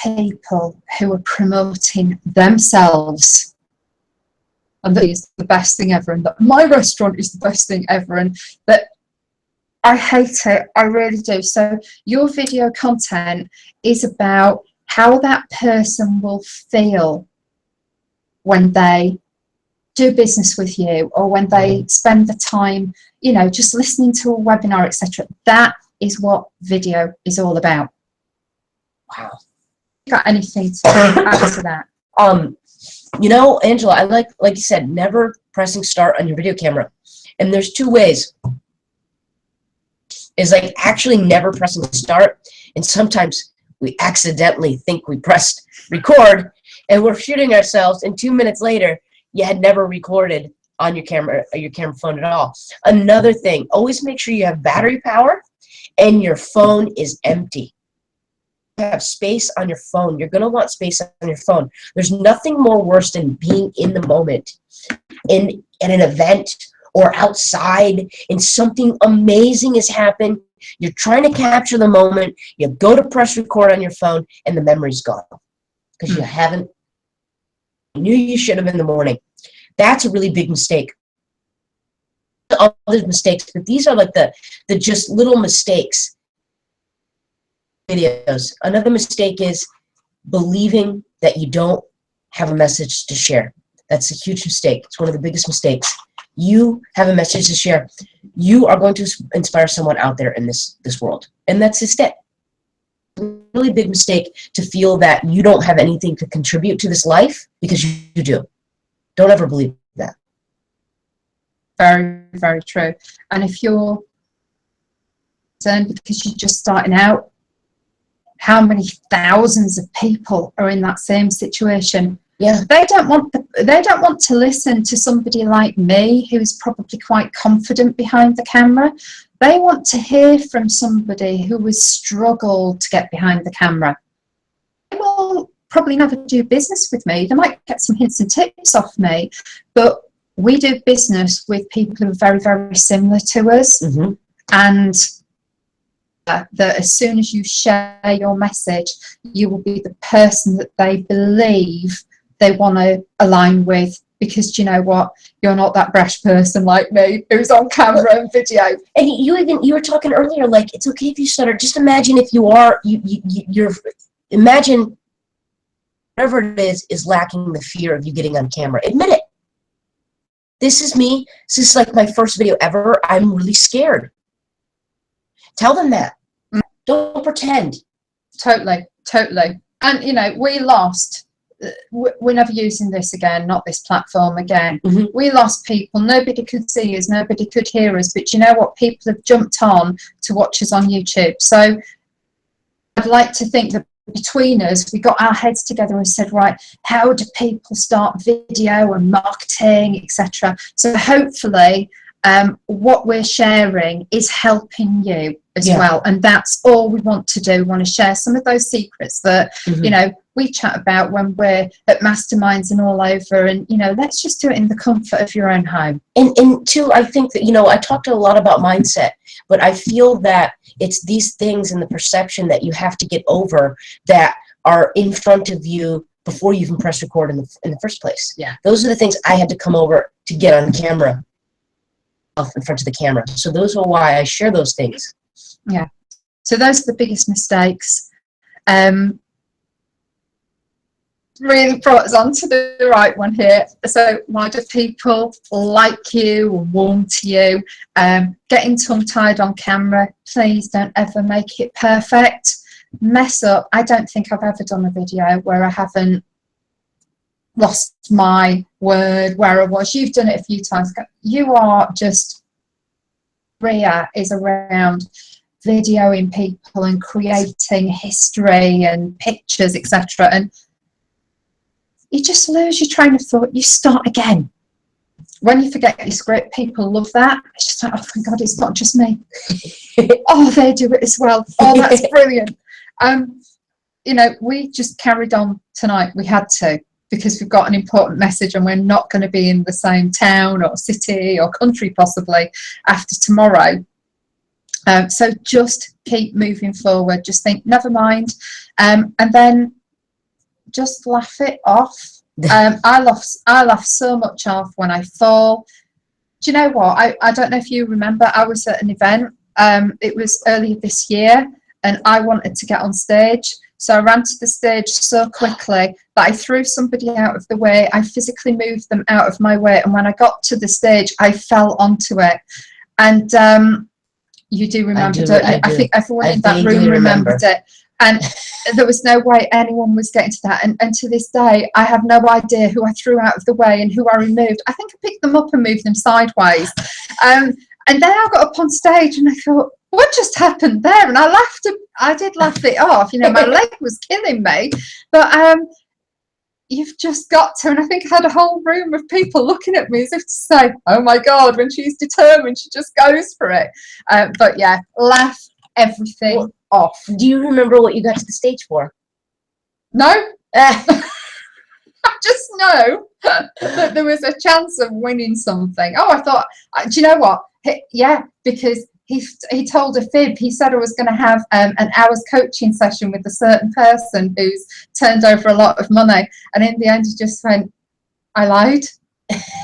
[SPEAKER 1] People who are promoting themselves, and that is the best thing ever, and that my restaurant is the best thing ever, and that I hate it. I really do. So your video content is about how that person will feel when they do business with you, or when they spend the time, you know, just listening to a webinar, etc. That is what video is all about.
[SPEAKER 2] Wow.
[SPEAKER 1] Got anything to add to that?
[SPEAKER 2] You know, Angela, I like you said, never pressing start on your video camera. And there's two ways. Is like actually never pressing start, and sometimes we accidentally think we pressed record, and we're shooting ourselves, and 2 minutes later, you had never recorded on your camera phone at all. Another thing, always make sure you have battery power and your phone is empty. Have space on your phone. You're going to want space on your phone. There's nothing more worse than being in the moment in an event or outside and something amazing has happened. You're trying to capture the moment. You go to press record on your phone and the memory's gone because you haven't. You knew you should have in the morning. That's a really big mistake. Other mistakes, but these are like the just little mistakes. Videos. Another mistake is believing that you don't have a message to share. That's a huge mistake. It's one of the biggest mistakes. You have a message to share. You are going to inspire someone out there in this world, and that's just it. A really big mistake to feel that you don't have anything to contribute to this life, because you do. Don't ever believe that.
[SPEAKER 1] Very, very true. And if you're concerned because you're just starting out, how many thousands of people are in that same situation?
[SPEAKER 2] Yeah.
[SPEAKER 1] They don't want to listen to somebody like me who's probably quite confident behind the camera. They want to hear from somebody who has struggled to get behind the camera. They will probably never do business with me. They might get some hints and tips off me, but we do business with people who are very, very similar to us. Mm-hmm. And that as soon as you share your message, you will be the person that they believe they want to align with because do you know what? You're not that brash person like me who's on camera and video.
[SPEAKER 2] And you were talking earlier, like, it's okay if you stutter. Just imagine if you're imagine whatever it is lacking the fear of you getting on camera. Admit it. This is me. This is like my first video ever. I'm really scared. Tell them that. Don't pretend.
[SPEAKER 1] Totally. And, you know, we lost, we're never using this again, not this platform again. We lost people. Nobody could see us. Nobody could hear us. But you know what? People have jumped on to watch us on YouTube. So I'd like to think that between us, we got our heads together and said, right, how do people start video and marketing, etc. So hopefully what we're sharing is helping you as well, and that's all we want to do. We want to share some of those secrets that you know we chat about when we're at masterminds and all over, and you know, let's just do it in the comfort of your own home.
[SPEAKER 2] And two, I think that, you know, I talked a lot about mindset, but I feel that it's these things and the perception that you have to get over that are in front of you before you even press record in the first place.
[SPEAKER 1] Yeah,
[SPEAKER 2] those are the things I had to come over to get on camera, in front of the camera. So those are why I share those things.
[SPEAKER 1] Yeah. So those are the biggest mistakes. Really brought us on to the right one here. So why do people like you or warm to you? Getting tongue-tied on camera, please don't ever make it perfect. Mess up. I don't think I've ever done a video where I haven't lost my word where I was. You've done it a few times. You are just, Ria is around videoing people and creating history and pictures, etc. And you just lose your train of thought. You start again. When you forget your script, people love that. It's just like, oh, thank God, it's not just me. Oh, they do it as well. Oh, that's brilliant. You know, we just carried on tonight. We had to, because we've got an important message and we're not going to be in the same town or city or country possibly after tomorrow. So just keep moving forward. Just think, never mind. And then just laugh it off. I laugh so much off when I fall. Do you know what? I don't know if you remember, I was at an event. It was earlier this year and I wanted to get on stage. So I ran to the stage so quickly that I threw somebody out of the way. I physically moved them out of my way. And when I got to the stage, I fell onto it. And you do remember, don't you? I think everyone in that room remembered it. And there was no way anyone was getting to that. And to this day, I have no idea who I threw out of the way and who I removed. I think I picked them up and moved them sideways. And then I got up on stage and I thought, what just happened there? And I laughed. I did laugh it off. You know, my leg was killing me. But you've just got to, and I think I had a whole room of people looking at me as if to say, oh my God, when she's determined, she just goes for it. But yeah, laugh everything off.
[SPEAKER 2] Do you remember what you got to the stage for?
[SPEAKER 1] No. I just know that there was a chance of winning something. Oh, I thought, do you know what? Yeah, because he told a fib. He said I was going to have an hour's coaching session with a certain person who's turned over a lot of money. And in the end, he just went, I lied.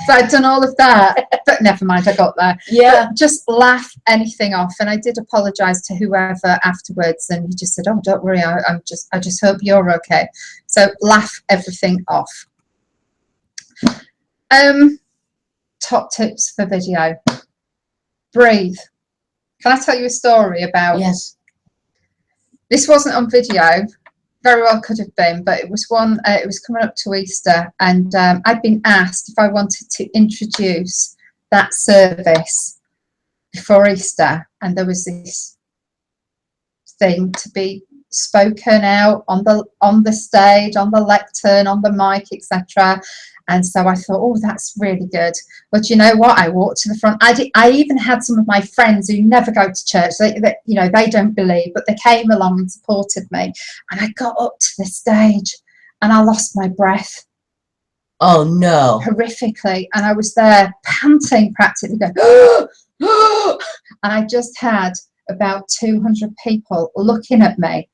[SPEAKER 1] So I'd done all of that, but never mind, I got there.
[SPEAKER 2] Yeah.
[SPEAKER 1] But just laugh anything off. And I did apologise to whoever afterwards. And he just said, oh, don't worry. I just hope you're okay. So laugh everything off. Top tips for video. Breathe. Can I tell you a story about?
[SPEAKER 2] Yes.
[SPEAKER 1] This wasn't on video. Very well could have been, but it was one. It was coming up to Easter, and I'd been asked if I wanted to introduce that service before Easter, and there was this thing to be spoken out on the stage, on the lectern, on the mic, etc. And so I thought, oh, that's really good. But you know what? I walked to the front. I even had some of my friends who never go to church. They don't believe, but they came along and supported me. And I got up to the stage and I lost my breath.
[SPEAKER 2] Oh, no.
[SPEAKER 1] Horrifically. And I was there panting practically, going, and I just had about 200 people looking at me.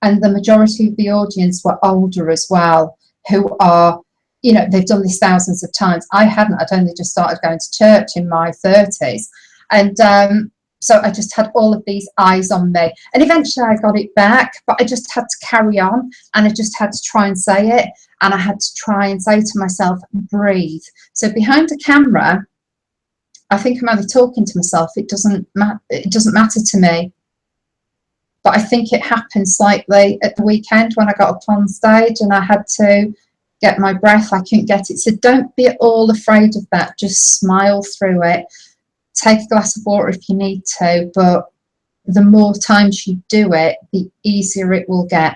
[SPEAKER 1] And the majority of the audience were older as well, who are you know, they've done this thousands of times. I hadn't. I'd only just started going to church in my 30s. And so I just had all of these eyes on me. And eventually I got it back, but I just had to carry on, and I just had to try and say it. And I had to try and say to myself, breathe. So behind the camera, I think I'm only talking to myself. It doesn't matter to me. But I think it happened slightly at the weekend when I got up on stage and I had to get my breath. I couldn't get it. So don't be at all afraid of that. Just smile through it. Take a glass of water if you need to. But the more times you do it, the easier it will get.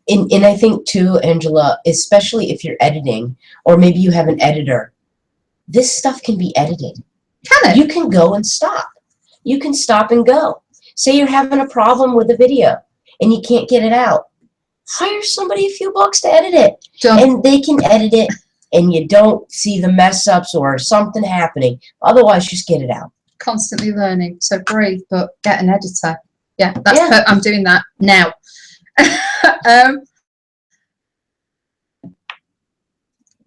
[SPEAKER 2] And I think too, Angela, especially if you're editing, or maybe you have an editor, this stuff can be edited.
[SPEAKER 1] Can it?
[SPEAKER 2] You can go and stop. You can stop and go. Say you're having a problem with a video and you can't get it out. Hire somebody a few bucks to edit it.
[SPEAKER 1] Done.
[SPEAKER 2] And they can edit it and you don't see the mess ups or something happening. Otherwise, just get it out.
[SPEAKER 1] Constantly learning. So breathe, but get an editor. Yeah, I'm doing that now.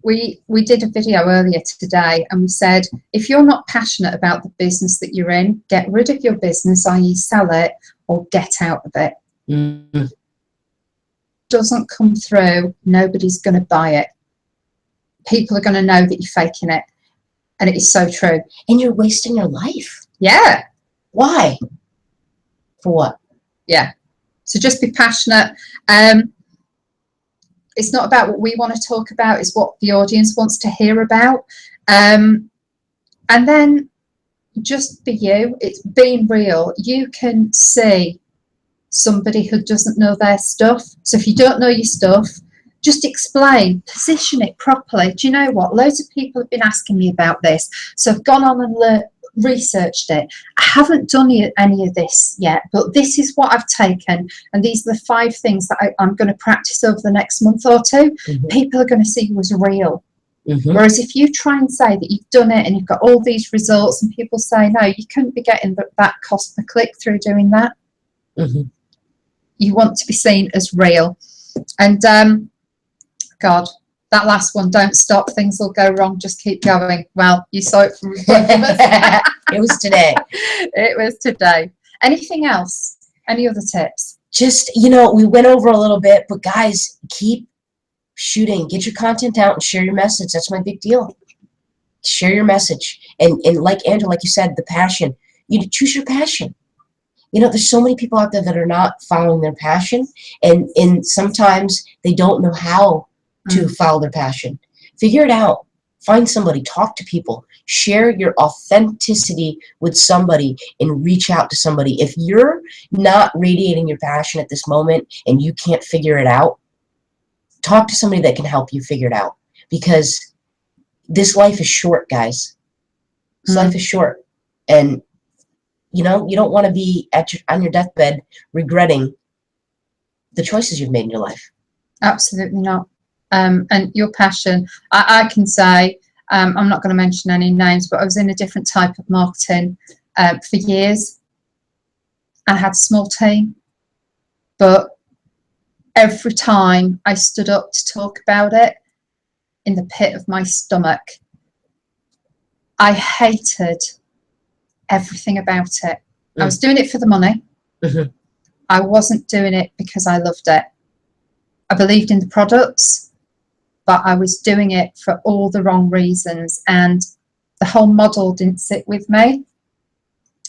[SPEAKER 1] We did a video earlier today, and we said, if you're not passionate about the business that you're in, get rid of your business, i.e. sell it, or get out of it.
[SPEAKER 2] Mm-hmm.
[SPEAKER 1] Doesn't come through, nobody's going to buy it. People are going to know that you're faking it. And it is so true.
[SPEAKER 2] And you're wasting your life.
[SPEAKER 1] Yeah.
[SPEAKER 2] Why? For what?
[SPEAKER 1] Yeah. So just be passionate. It's not about what we want to talk about, it's what the audience wants to hear about. And then just be you. It's being real. You can see somebody who doesn't know their stuff. So if you don't know your stuff, just explain, position it properly. Do you know what? Loads of people have been asking me about this. So I've gone on and researched it. I haven't done any of this yet, but this is what I've taken, and these are the 5 things that I'm going to practice over the next month or 2.
[SPEAKER 2] Mm-hmm.
[SPEAKER 1] People are going to see you as real.
[SPEAKER 2] Mm-hmm.
[SPEAKER 1] Whereas if you try and say that you've done it and you've got all these results, and people say, no, you couldn't be getting that cost per click through doing that.
[SPEAKER 2] Mm-hmm.
[SPEAKER 1] You want to be seen as real. And God, that last one, don't stop, things will go wrong, just keep going. Well, you saw it from both of us.
[SPEAKER 2] It was today.
[SPEAKER 1] It was today. Anything else? Any other tips?
[SPEAKER 2] Just, we went over a little bit, but guys, keep shooting. Get your content out and share your message. That's my big deal. Share your message. And like Andrew, like you said, the passion. You choose your passion. There's so many people out there that are not following their passion, and sometimes they don't know how to follow their passion. Figure it out. Find somebody, talk to people, share your authenticity with somebody, and reach out to somebody. If you're not radiating your passion at this moment and you can't figure it out, talk to somebody that can help you figure it out, because this life is short, guys. This life is short, and you don't want to be on your deathbed regretting the choices you've made in your life.
[SPEAKER 1] Absolutely not. And your passion, I can say, I'm not going to mention any names, but I was in a different type of marketing for years and had a small team. But every time I stood up to talk about it, in the pit of my stomach, I hated everything about it. I was doing it for the money.
[SPEAKER 2] Mm-hmm.
[SPEAKER 1] I wasn't doing it because I loved it. I believed in the products, but I was doing it for all the wrong reasons, and the whole model didn't sit with me.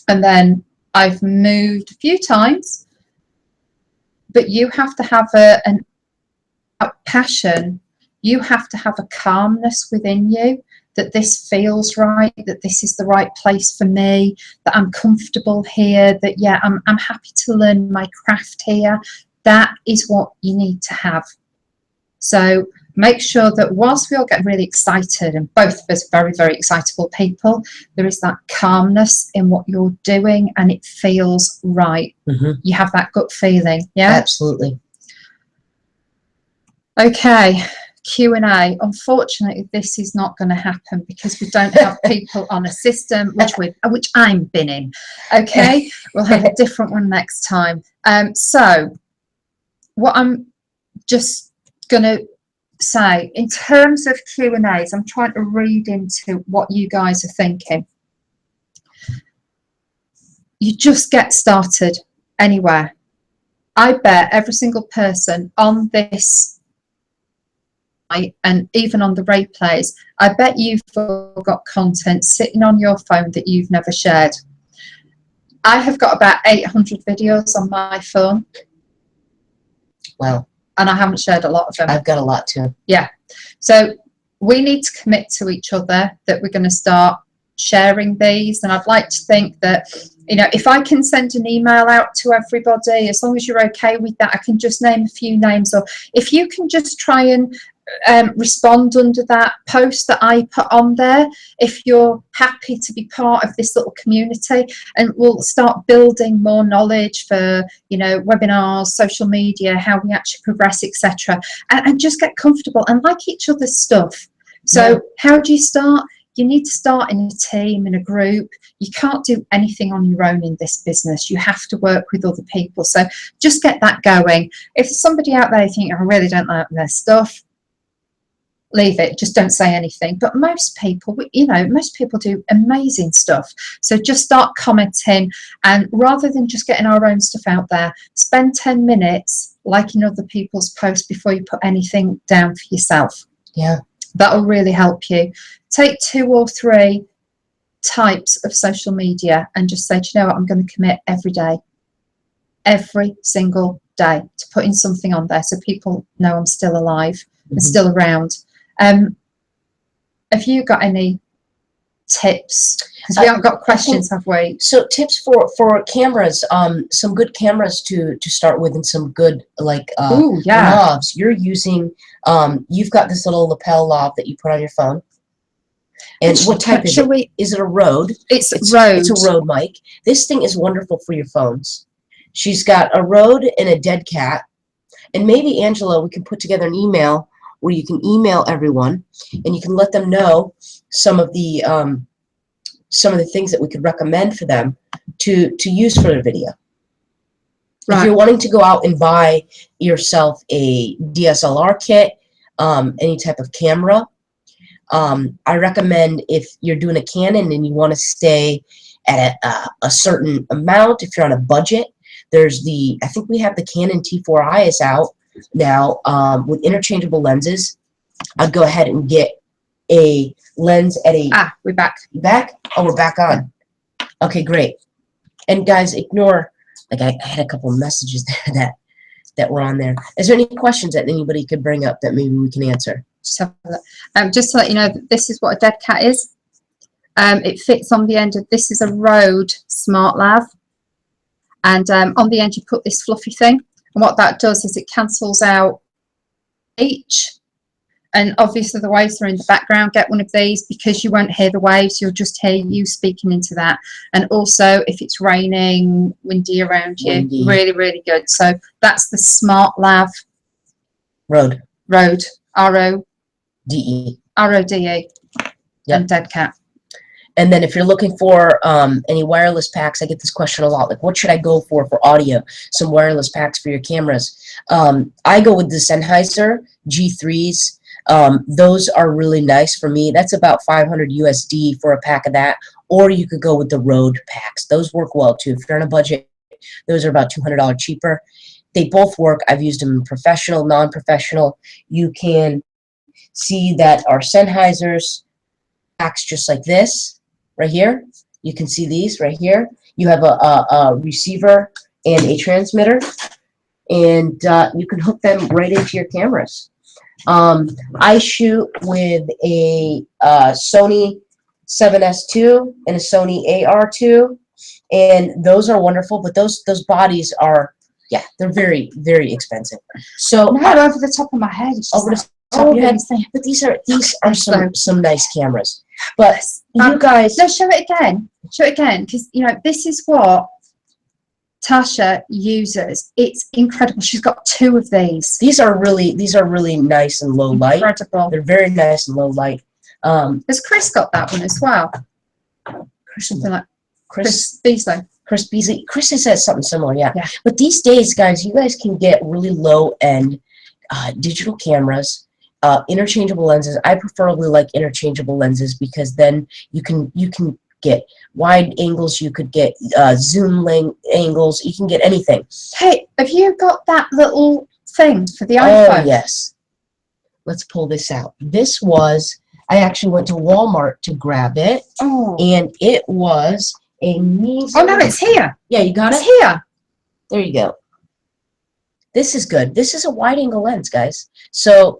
[SPEAKER 1] And then I've moved a few times, but you have to have a passion. You have to have a calmness within you, that this feels right, that this is the right place for me, that I'm comfortable here, that I'm happy to learn my craft here. That is what you need to have. So make sure that whilst we all get really excited, and both of us very, very excitable people, there is that calmness in what you're doing and it feels right.
[SPEAKER 2] Mm-hmm.
[SPEAKER 1] You have that gut feeling. Yeah,
[SPEAKER 2] absolutely.
[SPEAKER 1] Okay, Q&A. Unfortunately, this is not going to happen because we don't have people on a system, which I'm binning. Okay, we'll have a different one next time. So what I'm just going to say, in terms of Q&As, I'm trying to read into what you guys are thinking. You just get started anywhere. I bet every single person on this, and even on the replays, I bet you've got content sitting on your phone that you've never shared. I have got about 800 videos on my phone.
[SPEAKER 2] Wow.
[SPEAKER 1] And I haven't shared a lot of them.
[SPEAKER 2] I've got a lot too.
[SPEAKER 1] Yeah. So we need to commit to each other that we're going to start sharing these. And I'd like to think that, you know, if I can send an email out to everybody, as long as you're okay with that, I can just name a few names. Or if you can just try and respond under that post that I put on there, if you're happy to be part of this little community, and we'll start building more knowledge for, you know, webinars, social media, how we actually progress, etc., and just get comfortable and like each other's stuff. So yeah. How do you start? You need to start in a team, in a group. You can't do anything on your own in this business. You have to work with other people. So just get that going. If there's somebody out there you think, I really don't like their stuff, leave it. Just don't say anything. But most people, you know, most people do amazing stuff. So just start commenting, and rather than just getting our own stuff out there, spend 10 minutes liking other people's posts before you put anything down for yourself.
[SPEAKER 2] Yeah.
[SPEAKER 1] That'll really help you. Take 2 or 3 types of social media and just say, do you know what, I'm going to commit every single day to putting something on there so people know I'm still alive and still around. Have you got any tips? Because we haven't got questions, have we?
[SPEAKER 2] So tips for cameras, some good cameras to start with, and some good lavs. You're using, you've got this little lapel lav that you put on your phone. And what type is it? Is it a Rode?
[SPEAKER 1] It's Rode.
[SPEAKER 2] It's a Rode mic. This thing is wonderful for your phones. She's got a Rode and a dead cat. And maybe, Angela, we can put together an email where you can email everyone and you can let them know some of the things that we could recommend for them to use for their video. Right. If you're wanting to go out and buy yourself a DSLR kit, any type of camera, I recommend, if you're doing a Canon and you want to stay at a certain amount, if you're on a budget, there's I think we have the Canon T4i is out now with interchangeable lenses. I'd go ahead and get a lens at a...
[SPEAKER 1] we're back.
[SPEAKER 2] You back? Oh, we're back on. Okay, great. And guys, ignore, like I had a couple of messages there that were on there. Is there any questions that anybody could bring up that maybe we can answer?
[SPEAKER 1] Just to let you know, that this is what a dead cat is. It fits on the end of, this is a Rode Smart Lav. And on the end you put this fluffy thing. And what that does is it cancels out each. And obviously the waves are in the background. Get one of these because you won't hear the waves. You'll just hear you speaking into that. And also if it's raining, windy around you, really, really good. So that's the Smart Lav.
[SPEAKER 2] Rode.
[SPEAKER 1] R-O-D-E. R-O-D-E.
[SPEAKER 2] Yep.
[SPEAKER 1] And dead cat.
[SPEAKER 2] And then if you're looking for any wireless packs, I get this question a lot, like what should I go for audio? Some wireless packs for your cameras. I go with the Sennheiser G3s. Those are really nice for me. That's about 500 USD for a pack of that. Or you could go with the Rode packs. Those work well too. If you're on a budget, those are about $200 cheaper. They both work. I've used them professional, non-professional. You can see that our Sennheisers packs just like this. Right here, you can see these right here. You have a receiver and a transmitter, and you can hook them right into your cameras. I shoot with a Sony 7S2 and a Sony AR2, and those are wonderful. But those bodies are, yeah, they're very, very expensive. So
[SPEAKER 1] now over the top of my head, it's just
[SPEAKER 2] over the top of your head. But these are some nice cameras. But you guys,
[SPEAKER 1] no, show it again. Show it again, because you know this is what Tasha uses. It's incredible. She's got 2 of these.
[SPEAKER 2] These are really nice and low light.
[SPEAKER 1] Incredible.
[SPEAKER 2] They're very nice and low light.
[SPEAKER 1] Has Chris got that one as well? Something like Chris Beasley.
[SPEAKER 2] Chris Beasley. Chris has something similar, yeah. But these days, guys, you guys can get really low end digital cameras. interchangeable lenses. I preferably like interchangeable lenses because then you can get wide angles, you could get zoom angles, you can get anything.
[SPEAKER 1] Hey, have you got that little thing for the iPhone?
[SPEAKER 2] Oh, yes. Let's pull this out. This was, I actually went to Walmart to grab it, and it was a measly...
[SPEAKER 1] Oh, no, it's here.
[SPEAKER 2] Yeah, you got it?
[SPEAKER 1] It's here.
[SPEAKER 2] There you go. This is good. This is a wide-angle lens, guys. So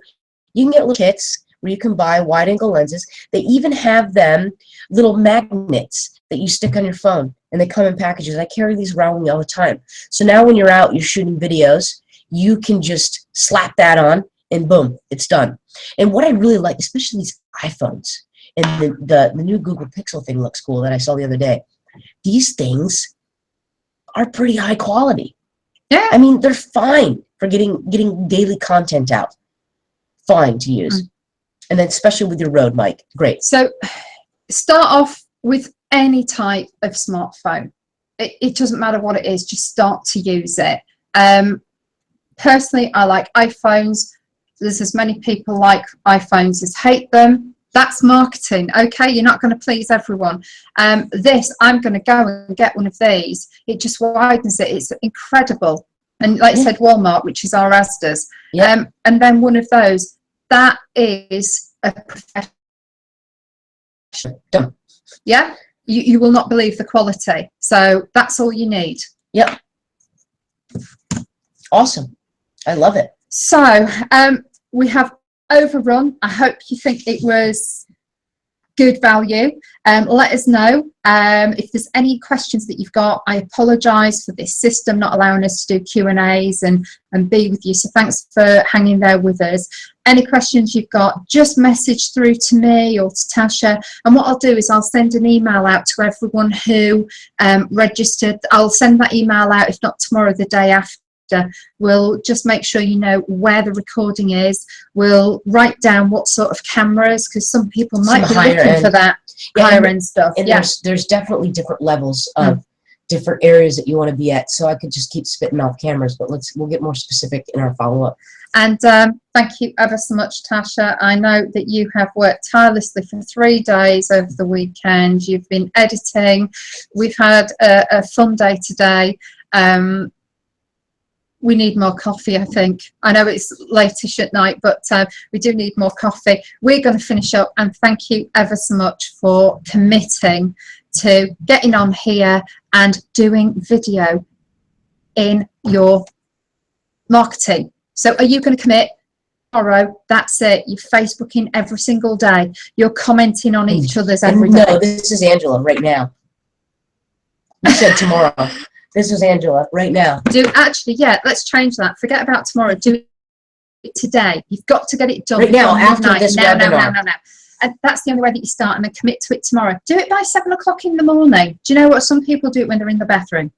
[SPEAKER 2] you can get little kits where you can buy wide-angle lenses. They even have them little magnets that you stick on your phone, and they come in packages. I carry these around with me all the time. So now when you're out, you're shooting videos, you can just slap that on, and boom, it's done. And what I really like, especially these iPhones, and the new Google Pixel thing looks cool that I saw the other day. These things are pretty high quality.
[SPEAKER 1] Yeah.
[SPEAKER 2] I mean, they're fine for getting daily content out. Fine to use. And then especially with your road mic. Great.
[SPEAKER 1] So start off with any type of smartphone. It doesn't matter what it is, just start to use it. Personally, I like iPhones. There's as many people like iPhones as hate them. That's marketing, okay? You're not going to please everyone. I'm going to go and get one of these. It just widens it. It's incredible. And like I said, Walmart, which is our Asda's.
[SPEAKER 2] Yeah.
[SPEAKER 1] And then one of those. That is a professional.
[SPEAKER 2] Done.
[SPEAKER 1] Yeah? You will not believe the quality. So that's all you need.
[SPEAKER 2] Yep. Awesome. I love it.
[SPEAKER 1] So we have overrun. I hope you think it was good value. Let us know if there's any questions that you've got. I apologise for this system not allowing us to do Q&As and be with you. So thanks for hanging there with us. Any questions you've got, just message through to me or to Tasha. And what I'll do is I'll send an email out to everyone who registered. I'll send that email out, if not tomorrow, the day after. We'll just make sure you know where the recording is. We'll write down what sort of cameras, because some people might be looking for that higher end stuff.
[SPEAKER 2] And
[SPEAKER 1] yeah,
[SPEAKER 2] there's definitely different levels of different areas that you want to be at. So I could just keep spitting off cameras, but we'll get more specific in our follow-up.
[SPEAKER 1] And thank you ever so much, Tasha. I know that you have worked tirelessly for 3 days over the weekend. You've been editing. We've had a fun day today. We need more coffee, I think. I know it's late-ish at night, but we do need more coffee. We're going to finish up, and thank you ever so much for committing to getting on here and doing video in your marketing. So are you going to commit tomorrow? That's it. You're Facebooking every single day. You're commenting on each other's every day.
[SPEAKER 2] No, this is Angela right now. You said tomorrow. This is Angela right now.
[SPEAKER 1] Yeah, let's change that. Forget about tomorrow. Do it today. You've got to get it done
[SPEAKER 2] right now after
[SPEAKER 1] midnight.
[SPEAKER 2] this webinar.
[SPEAKER 1] No. And that's the only way that you start, and then commit to it tomorrow. Do it by 7 o'clock in the morning. Do you know what? Some people do it when they're in the bathroom.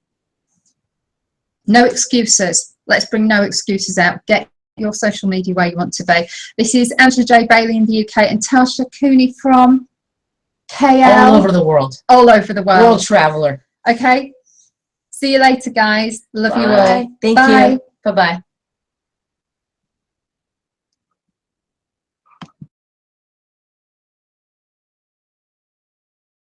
[SPEAKER 1] No excuses. Let's bring no excuses out. Get your social media where you want to be. This is Angela J. Bailey in the UK and Tasha Cooney from KL.
[SPEAKER 2] All over the world.
[SPEAKER 1] All over the world.
[SPEAKER 2] World traveler.
[SPEAKER 1] Okay. See you later, guys. Love you all.
[SPEAKER 2] Thank
[SPEAKER 1] Bye.
[SPEAKER 2] you. Bye-bye.